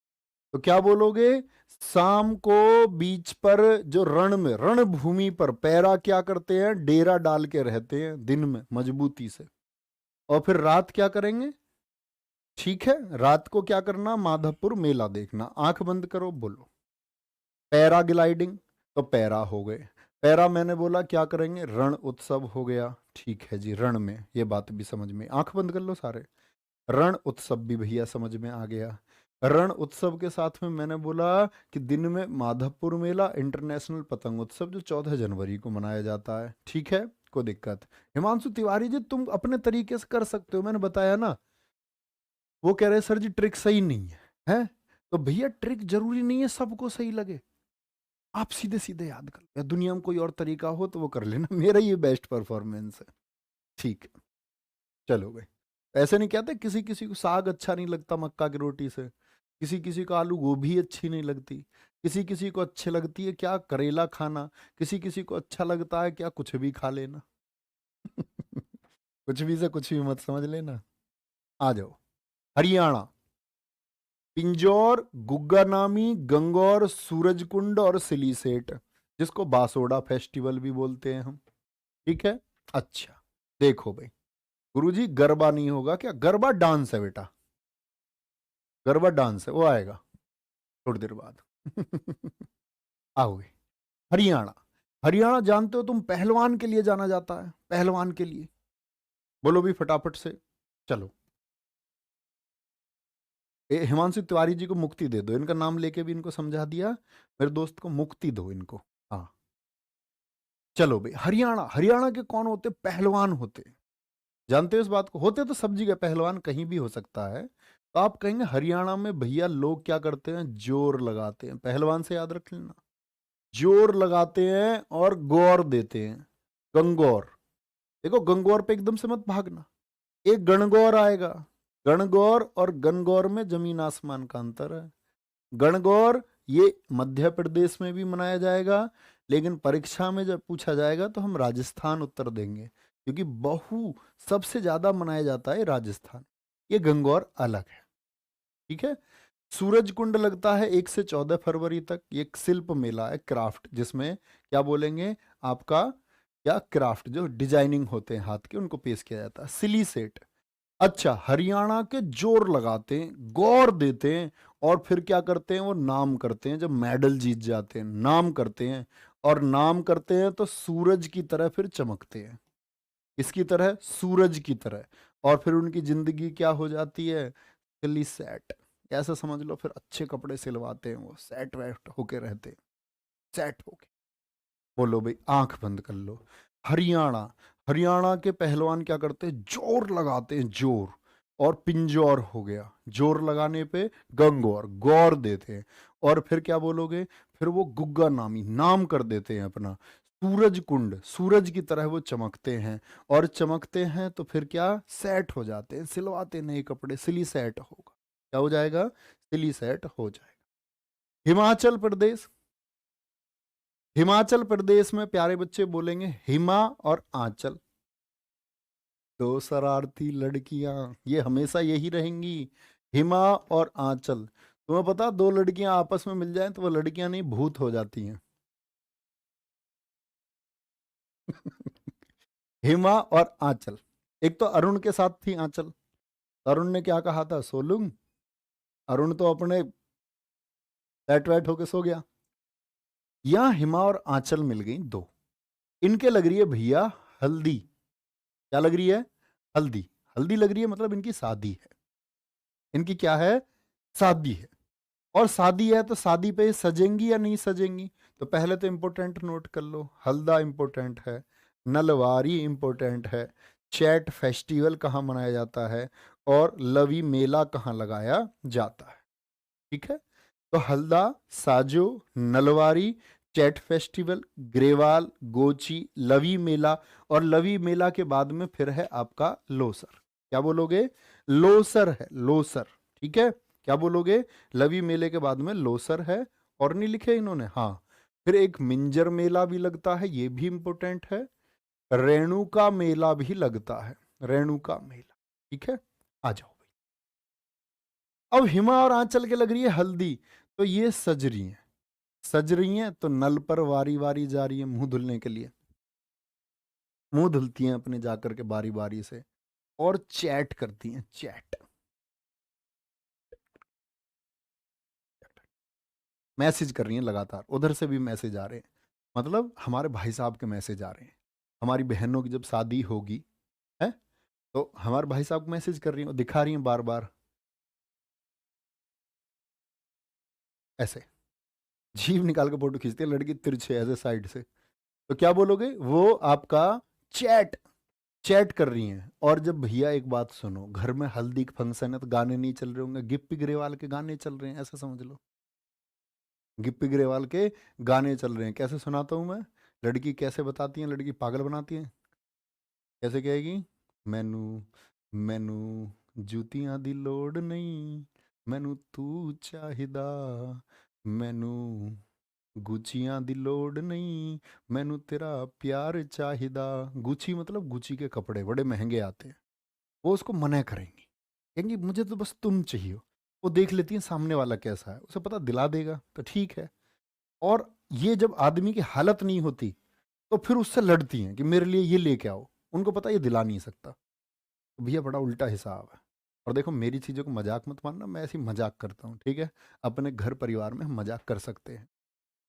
तो क्या बोलोगे? शाम को बीच पर जो रण में, रणभूमि पर पैरा क्या करते हैं? डेरा डाल के रहते हैं दिन में मजबूती से, और फिर रात क्या करेंगे? ठीक है, रात को क्या करना? माधवपुर मेला देखना। आंख बंद करो, बोलो। पैराग्लाइडिंग, तो पैरा हो गए। पैरा मैंने बोला क्या करेंगे? रण उत्सव हो गया। ठीक है जी, रण में, ये बात भी समझ में। आंख बंद कर लो सारे। रण उत्सव भी भैया समझ में आ गया। रण उत्सव के साथ में मैंने बोला कि दिन में माधवपुर मेला, इंटरनेशनल पतंग उत्सव जो 14 जनवरी को मनाया जाता है। ठीक है, कोई दिक्कत? हिमांशु तिवारी जी तुम अपने तरीके से कर सकते हो, मैंने बताया ना। वो कह रहे सर जी ट्रिक सही नहीं है, हैं? तो भैया ट्रिक जरूरी नहीं है सबको सही लगे। आप सीधे सीधे याद कर लो, या दुनिया में कोई और तरीका हो तो वो कर लेना। मेरा ये बेस्ट परफॉर्मेंस है। ठीक है, चलो भाई। ऐसे नहीं कहते किसी किसी को साग अच्छा नहीं लगता मक्का की रोटी से, किसी किसी को आलू गोभी अच्छी नहीं लगती, किसी किसी को अच्छी लगती है क्या? करेला खाना। किसी किसी को अच्छा लगता है क्या? कुछ भी खा लेना। कुछ भी से कुछ भी मत समझ लेना। आ जाओ। हरियाणा, पिंजौर, गुग्गानामी, गंगौर, सूरजकुंड और सिलीसेट, जिसको बासोड़ा फेस्टिवल भी बोलते हैं हम। ठीक है, अच्छा। देखो भाई, गुरुजी गरबा नहीं होगा क्या? गरबा डांस है बेटा, गरबा डांस है, वो आएगा थोड़ी देर बाद। आओगे। हरियाणा, हरियाणा जानते हो तुम, पहलवान के लिए जाना जाता है, पहलवान के लिए। बोलो भी फटाफट से। चलो, हिमांशु तिवारी जी को मुक्ति दे दो, इनका नाम लेके भी इनको समझा दिया। मेरे दोस्त को मुक्ति दो इनको। हाँ, चलो भाई। हरियाणा, हरियाणा के कौन होते? पहलवान होते। जानते हो इस बात को? होते तो सब जगह पहलवान कहीं भी हो सकता है। तो आप कहेंगे हरियाणा में भैया लोग क्या करते हैं? जोर लगाते हैं। पहलवान से याद रख लेना, जोर लगाते हैं और गौर देते हैं। गंगौर, देखो गंगौर पे एकदम से मत भागना। एक गणगौर आएगा। गणगौर और गणगौर में जमीन आसमान का अंतर है। गणगौर ये मध्य प्रदेश में भी मनाया जाएगा, लेकिन परीक्षा में जब पूछा जाएगा तो हम राजस्थान उत्तर देंगे, क्योंकि सबसे ज्यादा मनाया जाता है राजस्थान। ये गंगौर अलग है। ठीक है। सूरज कुंड लगता है 1 से 14 फरवरी तक। ये एक शिल्प मेला है, क्राफ्ट, जिसमें क्या बोलेंगे आपका, क्या क्राफ्ट जो डिजाइनिंग होते हैं हाथ के, उनको पेश किया जाता है। सिली सेट। अच्छा, हरियाणा के जोर लगाते हैं, गौर देते हैं, और फिर क्या करते हैं? वो नाम करते हैं। जब मेडल जीत जाते हैं नाम करते हैं, और नाम करते हैं तो सूरज की तरह फिर चमकते हैं। इसकी तरह, सूरज की तरह। और फिर उनकी जिंदगी क्या हो जाती है? सिली सेट। ऐसा समझ लो, फिर अच्छे कपड़े सिलवाते हैं, वो सेट वेट होके रहते हैं, सेट होके। बोलो भाई, आंख बंद कर लो। हरियाणा, हरियाणा के पहलवान क्या करते हैं? जोर लगाते हैं, जोर। और पिंजौर हो गया, जोर लगाने पे गंगौर, गौर देते हैं। और फिर क्या बोलोगे? फिर वो गुग्गा नामी, नाम कर देते हैं अपना। सूरज कुंड, सूरज की तरह वो चमकते हैं। और चमकते हैं तो फिर क्या? सेट हो जाते हैं, सिलवाते नए कपड़े, सिली सेट होगा। क्या हो जाएगा? सिली सेट हो जाएगा। हिमाचल प्रदेश, हिमाचल प्रदेश में प्यारे बच्चे बोलेंगे हिमा और आंचल। दो शरारती लड़कियां, ये हमेशा यही रहेंगी, हिमा और आंचल। तुम्हें पता, दो लड़कियां आपस में मिल जाएं तो वो लड़कियां नहीं, भूत हो जाती हैं। हिमा और आंचल। एक तो अरुण के साथ थी आंचल। अरुण ने क्या कहा था? सोलूंग। अरुण तो अपने बैट वैट होके सो गया। यहाँ हिमा और आंचल मिल गई दो। इनके लग रही है भैया हल्दी। क्या लग रही है? हल्दी। हल्दी लग रही है, मतलब इनकी शादी है। इनकी क्या है? शादी है। और शादी है तो शादी पे सजेंगी या नहीं सजेंगी? तो पहले तो इंपॉर्टेंट नोट कर लो, हल्दा इंपॉर्टेंट है, नलवारी इंपॉर्टेंट है, चैट फेस्टिवल कहाँ मनाया जाता है, और लवी मेला कहाँ लगाया जाता है। ठीक है। तो हल्दा, साजो, नलवारी, चैट फेस्टिवल, ग्रेवाल, गोची, लवी मेला। और लवी मेला के बाद में फिर है आपका लोसर। क्या बोलोगे? लोसर है, लोसर। ठीक है। क्या बोलोगे? लवी मेले के बाद में लोसर है। और नहीं लिखे इन्होंने? हाँ। फिर एक मिंजर मेला भी लगता है, ये भी इंपॉर्टेंट है। रेणुका मेला भी लगता है, रेणुका मेला। ठीक है, आ जाओ भाई। अब हिमा और आंचल के लग रही है हल्दी, तो ये सज रही हैं, सज रही हैं तो नल पर वारी वारी जा रही है मुंह धुलने के लिए, मुंह धुलती हैं अपने जाकर के बारी बारी से, और चैट करती हैं, चैट, मैसेज कर रही हैं लगातार, उधर से भी मैसेज आ रहे हैं, मतलब हमारे भाई साहब के मैसेज आ रहे हैं। हमारी बहनों की जब शादी होगी है, तो हमारे भाई साहब को मैसेज कर रही हैं, दिखा रही हैं बार बार ऐसे, जीभ निकाल के फोटो खींचती है लड़की तिरछे ऐसे साइड से, तो क्या बोलोगे, वो आपका चैट, चैट कर रही हैं। और जब भैया एक बात सुनो, घर में हल्दी का फंक्शन है तो गाने नहीं चल रहे होंगे, गिप्पी ग्रेवाल के गाने चल रहे हैं, ऐसा समझ लो, गिप्पी ग्रेवाल के गाने चल रहे हैं। कैसे सुनाता हूँ मैं, लड़की कैसे बताती है, लड़की पागल बनाती है, कैसे कहेगी, मैनू मैनू जूतियां दी लोड़ नहीं, मैनू तू चाहिदा, मैनू गुचियां दी लोड़ नहीं, मैनू तेरा प्यार चाहिदा। गुची मतलब गुची के कपड़े बड़े महंगे आते हैं, वो उसको मना करेंगी, कहेंगी मुझे तो बस तुम चाहिए। वो देख लेती है सामने वाला कैसा है, उसे पता दिला देगा तो ठीक है। और ये जब आदमी की हालत नहीं होती तो फिर उससे लड़ती हैं कि मेरे लिए ये लेके आओ, उनको पता ये दिला नहीं सकता। तो भैया बड़ा उल्टा हिसाब है। और देखो मेरी चीज़ों को मजाक मत मानना, मैं ऐसी मजाक करता हूँ, ठीक है, अपने घर परिवार में हम मजाक कर सकते हैं।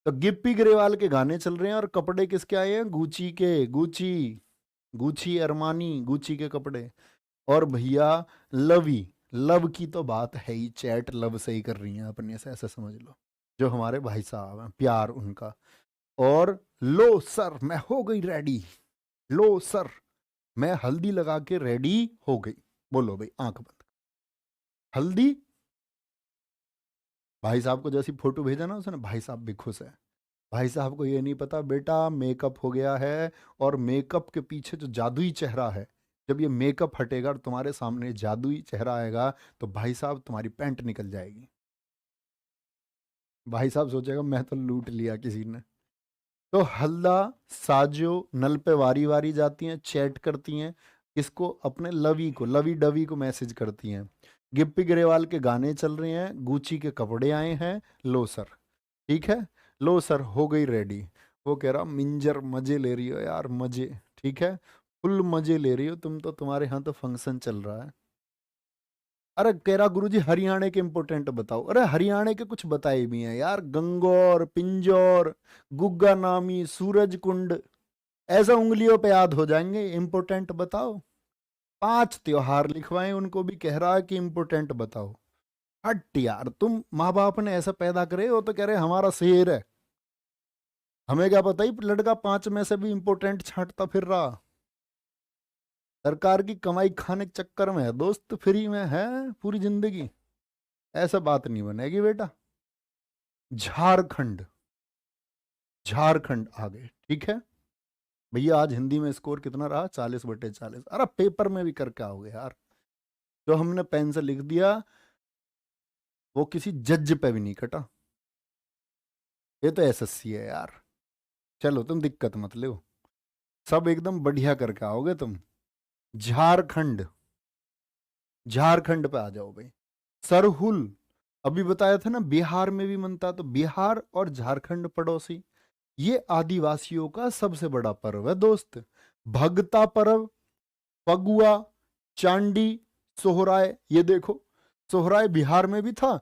तो गिप्पी ग्रेवाल के गाने चल रहे हैं और कपड़े किसके आए हैं, गुची के, गुची, गुची अरमानी, गुची के कपड़े। और भैया लवी, लव की तो बात है ही, चैट लव से ही कर रही हैं अपने से, ऐसा समझ लो, जो हमारे भाई साहब हैं, प्यार उनका। और लो सर मैं हो गई रेडी, लो सर मैं हल्दी लगा के रेडी हो गई। बोलो भाई आंख बंद, हल्दी, भाई साहब को जैसी फोटो भेजा ना उसने, भाई साहब भी खुश है। भाई साहब को ये नहीं पता बेटा मेकअप हो गया है, और मेकअप के पीछे जो जादुई चेहरा है, जब ये मेकअप हटेगा और तुम्हारे सामने जादुई चेहरा आएगा, तो भाई साहब तुम्हारी पैंट निकल जाएगी। भाई साहब सोचेगा मैं तो लूट लिया किसी ने। तो हल्दा साजो नल पे वारी वारी जाती हैं, चैट करती हैं, इसको अपने लवी को, लवी डवी को मैसेज करती हैं। गिप्पी ग्रेवाल के गाने चल रहे हैं, गुची के कपड़े आए हैं, लो सर, ठीक है, लो सर हो गई रेडी। वो कह रहा मिंजर मजे ले रही हो यार, मजे, ठीक है, फुल मजे ले रही हो तुम तो, तुम्हारे यहाँ तो फंक्शन चल रहा है। अरे कह रहा गुरुजी हरियाणा के इंपोर्टेंट बताओ, अरे हरियाणा के कुछ बताए भी हैं यार, गंगौर, पिंजौर, गुग्गा नामी, सूरज कुंड, ऐसा उंगलियों पे याद हो जाएंगे, इंपोर्टेंट बताओ। 5 त्योहार लिखवाए उनको भी, कह रहा है कि इंपोर्टेंट बताओ। हट यार, तुम माँ बाप ने ऐसा पैदा करे हो तो कह रहे हमारा शेर है, हमें क्या पता ही लड़का 5 में से भी इंपोर्टेंट छांटता फिर रहा। सरकार की कमाई खाने के चक्कर में है दोस्त, फ्री में है पूरी जिंदगी, ऐसा बात नहीं बनेगी बेटा। झारखंड, झारखंड आ गए, ठीक है भैया। आज हिंदी में स्कोर कितना रहा, 40/40। अरे पेपर में भी करके आओगे यार, जो हमने पेन से लिख दिया वो किसी जज पे भी नहीं कटा, ये तो एसएससी है यार। चलो तुम दिक्कत मत लो, सब एकदम बढ़िया करके आओगे तुम। झारखंड, झारखंड पे आ जाओ भाई। सरहुल, अभी बताया था ना बिहार में भी मनता, तो बिहार और झारखंड पड़ोसी, ये आदिवासियों का सबसे बड़ा पर्व है दोस्त। भगता पर्व, फगुआ, चांडी, सोहराय, ये देखो सोहराय बिहार में भी था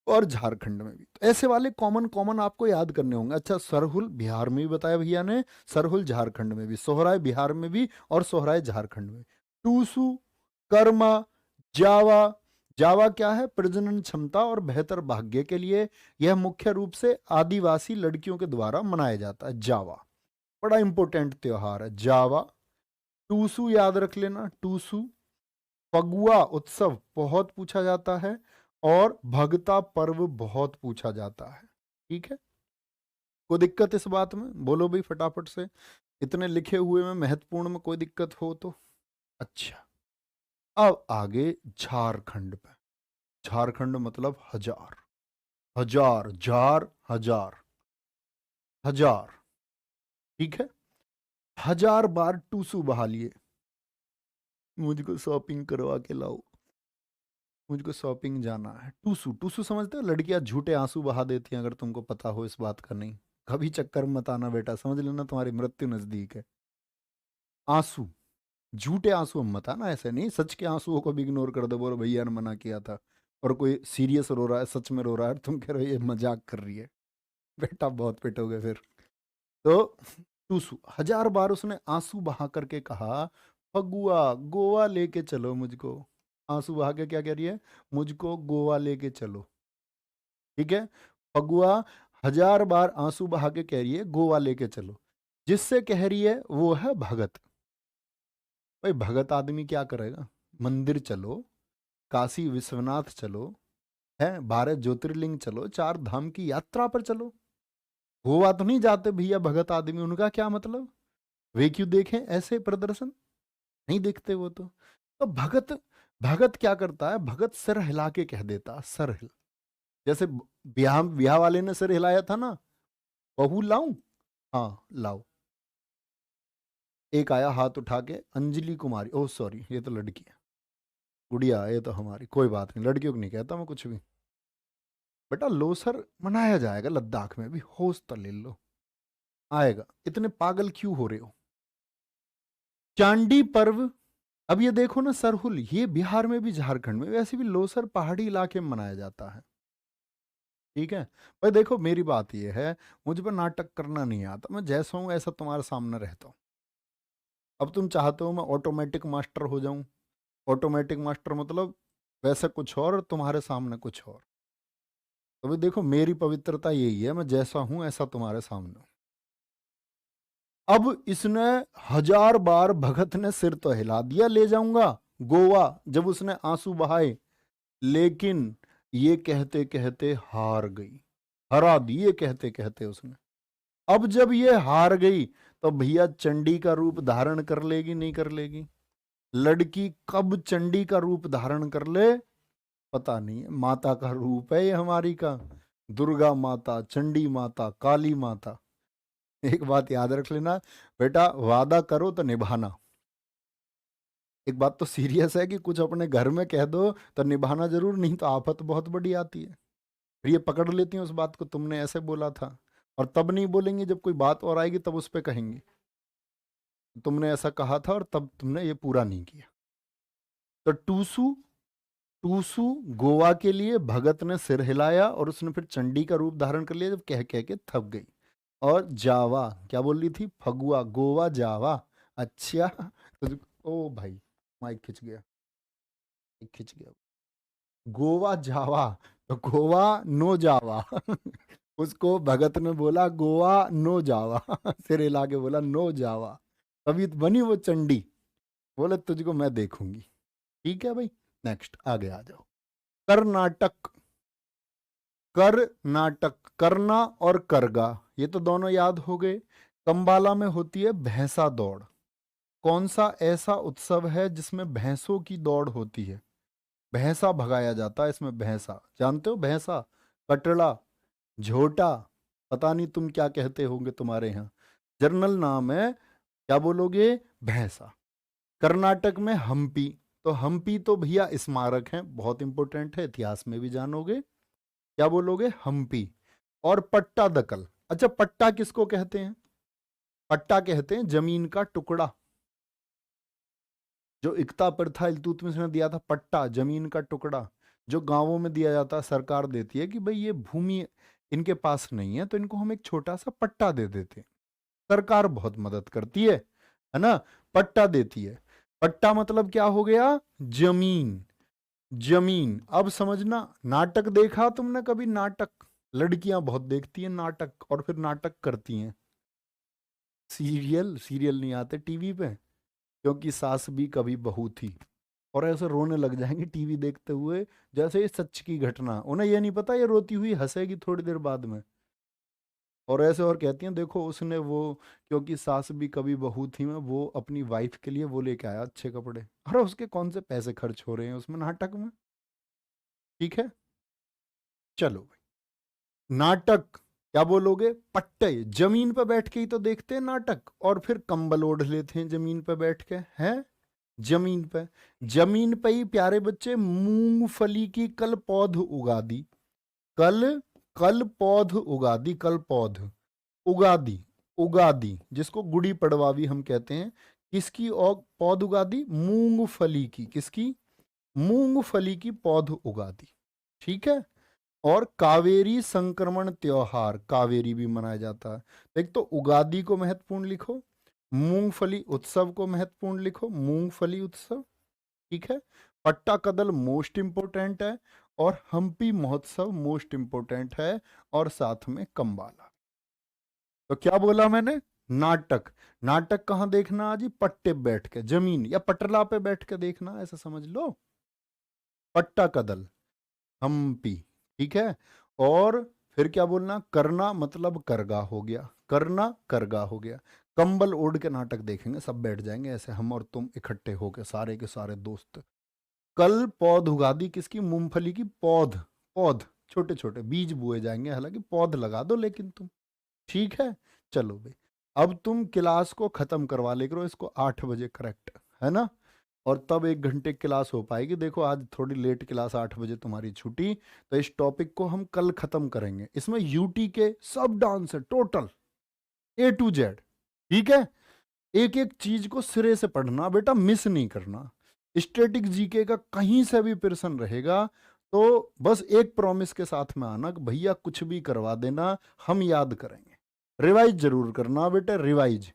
और झारखंड में भी, तो ऐसे वाले कॉमन कॉमन आपको याद करने होंगे। अच्छा सरहुल बिहार में भी बताया भैया ने, सरहुल झारखंड में भी, सोहराय बिहार में भी और सोहराय झारखंड में। टूसू, कर्मा, जावा, जावा क्या है, प्रजनन क्षमता और बेहतर भाग्य के लिए यह मुख्य रूप से आदिवासी लड़कियों के द्वारा मनाया जाता है। जावा बड़ा इंपॉर्टेंट त्योहार है जावा। टूसू याद रख लेना, टूसू। फगुआ उत्सव बहुत पूछा जाता है, और भगता पर्व बहुत पूछा जाता है, ठीक है। कोई दिक्कत इस बात में, बोलो भाई फटाफट से, इतने लिखे हुए में महत्वपूर्ण में कोई दिक्कत हो तो। अच्छा, अब आगे झारखंड पे। झारखंड मतलब हजार, हजार, जार हजार, हजार, ठीक है। 1000 बार टूसू बहा लिए, मुझको शॉपिंग करवा के लाओ, मुझको शॉपिंग जाना है। टूसू, टूसू समझते हो? लड़कियां झूठे आंसू बहा देती हैं, अगर तुमको पता हो इस बात का। नहीं, कभी चक्कर में मत आना बेटा, समझ लेना तुम्हारी मृत्यु नजदीक है। आंसू, झूठे आंसू में मत आना, ऐसे नहीं। सच के आंसुओं को भी इग्नोर कर दो, बोलो भैया ने मना किया था, और कोई सीरियस रो रहा है, सच में रो रहा है, तुम कह रहे हो ये मजाक कर रही है, बेटा बहुत पिटोगे फिर। तो टूसू, 1000 बार उसने आंसू बहा करके कहा, फगुआ गोवा लेके चलो मुझको। आंसू बहा के क्या कह रही है? मुझको गोवा लेके चलो। ठीक है, फगुआ 1000 बार आंसू बहा के कह रही है गोवा लेके चलो। जिससे कह रही है वो है भगत। भाई भगत आदमी क्या करेगा? मंदिर चलो, काशी विश्वनाथ चलो, है 12 ज्योतिर्लिंग चलो, 4 धाम की यात्रा पर चलो। गोवा तो नहीं जाते भैया भगत आदमी, उनका क्या मतलब? वे क्यों देखें ऐसे प्रदर्शन? नहीं देखते वो तो भगत, भगत क्या करता है? भगत सिर हिला के कह देता, सर हिल, जैसे ब्याह ब्याह वाले ने सिर हिलाया था ना, बहू लाऊं? हाँ लाओ। एक आया हाथ उठा के, अंजलि कुमारी, ओह सॉरी ये तो लड़की है, गुड़िया ये तो हमारी, कोई बात नहीं, लड़कियों को नहीं कहता मैं कुछ भी। बेटा लोसर मनाया जाएगा लद्दाख में भी, होश तो ले लो, आएगा। इतने पागल क्यों हो रहे हो? चांडी पर्व, अब ये देखो ना, सरहुल ये बिहार में भी झारखंड में, वैसे भी लोसर पहाड़ी इलाके में मनाया जाता है। ठीक है, पर देखो मेरी बात ये है, मुझ पर नाटक करना नहीं आता, मैं जैसा हूं ऐसा तुम्हारे सामने रहता हूं। अब तुम चाहते हो मैं ऑटोमेटिक मास्टर हो जाऊं? ऑटोमेटिक मास्टर मतलब वैसे कुछ और तुम्हारे सामने कुछ और। तो भाई देखो मेरी पवित्रता यही है, मैं जैसा हूं ऐसा तुम्हारे सामने हूं। अब इसने 1000 बार भगत ने सिर तो हिला दिया, ले जाऊंगा गोवा, जब उसने आंसू बहाए, लेकिन ये कहते कहते हार गई, हरा दिए कहते कहते उसने। अब जब ये हार गई तो भैया चंडी का रूप धारण कर लेगी नहीं कर लेगी? लड़की कब चंडी का रूप धारण कर ले पता नहीं है, माता का रूप है ये हमारी का, दुर्गा माता, चंडी माता, काली माता। एक बात याद रख लेना बेटा, वादा करो तो निभाना। एक बात तो सीरियस है कि कुछ अपने घर में कह दो तो निभाना जरूर, नहीं तो आफत बहुत बड़ी आती है। फिर ये पकड़ लेती हैं उस बात को, तुमने ऐसे बोला था, और तब नहीं बोलेंगे जब कोई बात और आएगी तब उस पर कहेंगे तुमने ऐसा कहा था और तब तुमने ये पूरा नहीं किया। तो टूसू, टूसू गोवा के लिए भगत ने सिर हिलाया और उसने फिर चंडी का रूप धारण कर लिया जब कह कह के थक गई। और जावा क्या बोल रही थी? फगुआ गोवा जावा, अच्छा। तो ओ भाई माइक खिंच गया, माइक खिंच गया। गोवा जावा, तो गोवा नो जावा। उसको भगत ने बोला गोवा नो जावा, सिर हिला के बोला नो जावा, तभी तो बनी वो चंडी। बोले तुझको मैं देखूंगी। ठीक है भाई, नेक्स्ट आगे आ जाओ। कर्नाटक, कर्नाटक, करना और करगा, ये तो दोनों याद हो गए। कंबाला में होती है भैंसा दौड़। कौन सा ऐसा उत्सव है जिसमें भैंसों की दौड़ होती है? भैंसा भगाया जाता है इसमें, भैंसा जानते हो? भैंसा, कटड़ा, झोटा, पता नहीं तुम क्या कहते होंगे तुम्हारे यहाँ, जर्नल नाम है, क्या बोलोगे? भैंसा। कर्नाटक में हम्पी, तो हम्पी तो भैया स्मारक है, बहुत इंपॉर्टेंट है, इतिहास में भी जानोगे। क्या बोलोगे? हम्पी। और पट्टा दकल, अच्छा पट्टा किसको कहते हैं? पट्टा कहते हैं जमीन का टुकड़ा, जो इकता प्रथा इल्तुतमिश ने दिया था, पट्टा जमीन का टुकड़ा, जो गांवों में दिया जाता है, सरकार देती है कि भाई ये भूमि इनके पास नहीं है तो इनको हम एक छोटा सा पट्टा दे देते हैं। सरकार बहुत मदद करती है ना, पट्टा देती है। पट्टा मतलब क्या हो गया? जमीन, जमीन। अब समझना, नाटक देखा तुमने कभी? नाटक लड़कियां बहुत देखती हैं नाटक, और फिर नाटक करती हैं। सीरियल, सीरियल नहीं आते टीवी पे, क्योंकि सास भी कभी बहू थी, और ऐसे रोने लग जाएंगे टीवी देखते हुए जैसे ये सच की घटना। उन्हें ये नहीं पता ये रोती हुई हंसेगी थोड़ी देर बाद में, और ऐसे और कहती हैं देखो उसने वो, क्योंकि सास भी कभी बहू थी में, वो अपनी वाइफ के लिए वो लेके आया अच्छे कपड़े। अरे उसके कौन से पैसे खर्च हो रहे हैं उसमें नाटक में? ठीक है, चलो भाई। नाटक क्या बोलोगे? पट्टे। जमीन पे बैठ के ही तो देखते हैं नाटक, और फिर कंबल ओढ़ लेते हैं जमीन पे बैठ के, हैं? जमीन पे, जमीन पे ही प्यारे बच्चे मूंगफली की कल पौध उगा दी। कल, कल पौध उगा दी, कल पौध उगा दी, उगा दी, जिसको गुड़ी पड़वा भी हम कहते हैं। किसकी और पौध उगा दी? मूंगफली की। किसकी? मूंगफली की पौध उगा दी। ठीक है। और कावेरी संक्रमण त्योहार, कावेरी भी मनाया जाता है। एक तो उगादी को महत्वपूर्ण लिखो, मूंगफली उत्सव को महत्वपूर्ण लिखो, मूंगफली उत्सव। ठीक है। पट्टाकदल मोस्ट इंपोर्टेंट है, और हम्पी महोत्सव मोस्ट इंपोर्टेंट है, और साथ में कंबाला। तो क्या बोला मैंने? नाटक। नाटक कहां देखना? आज पट्टे बैठ के, जमीन या पटला पे बैठ के देखना, ऐसा समझ लो। पट्टाकदल, हम्पी। ठीक है। और फिर क्या बोलना? करना मतलब करगा हो गया, करना करगा हो गया। कंबल ओढ़ के नाटक देखेंगे, सब बैठ जाएंगे ऐसे, हम और तुम इकट्ठे होके, सारे के सारे दोस्त। कल पौध उगादी किसकी? मूंगफली की पौध। पौध छोटे छोटे बीज बोए जाएंगे, हालांकि पौध लगा दो लेकिन तुम। ठीक है। चलो भाई, अब तुम क्लास को खत्म करवा ले करो इसको 8 बजे करेक्ट, है ना? और तब 1 घंटे क्लास हो पाएगी। देखो आज थोड़ी लेट क्लास, 8 बजे तुम्हारी छुट्टी, तो इस टॉपिक को हम कल खत्म करेंगे। इसमें यूटी के सब डांस है टोटल, A to Z। ठीक है। एक एक चीज को सिरे से पढ़ना बेटा, मिस नहीं करना। स्टैटिक जीके का कहीं से भी प्रश्न रहेगा तो बस एक प्रॉमिस के साथ में आना कि भैया कुछ भी करवा देना, हम याद करेंगे। रिवाइज जरूर करना बेटा, रिवाइज।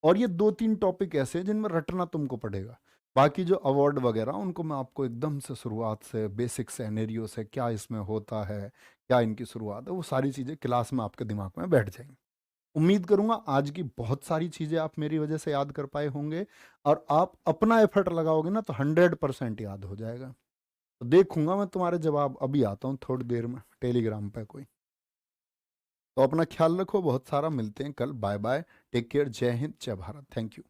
और ये 2-3 टॉपिक ऐसे हैं जिनमें रटना तुमको पड़ेगा। बाकी जो अवार्ड वगैरह उनको मैं आपको एकदम से शुरुआत से, बेसिक सिनेरियो से, क्या इसमें होता है, क्या इनकी शुरुआत है, वो सारी चीज़ें क्लास में आपके दिमाग में बैठ जाएंगी। उम्मीद करूंगा आज की बहुत सारी चीज़ें आप मेरी वजह से याद कर पाए होंगे, और आप अपना एफर्ट लगाओगे ना तो 100% याद हो जाएगा। तो देखूंगा मैं तुम्हारे जवाब। अभी आता हूँ थोड़ी देर में टेलीग्राम पे कोई। तो अपना ख्याल रखो, बहुत सारा। मिलते हैं कल। बाय बाय, टेक केयर, जय हिंद, जय भारत, थैंक यू।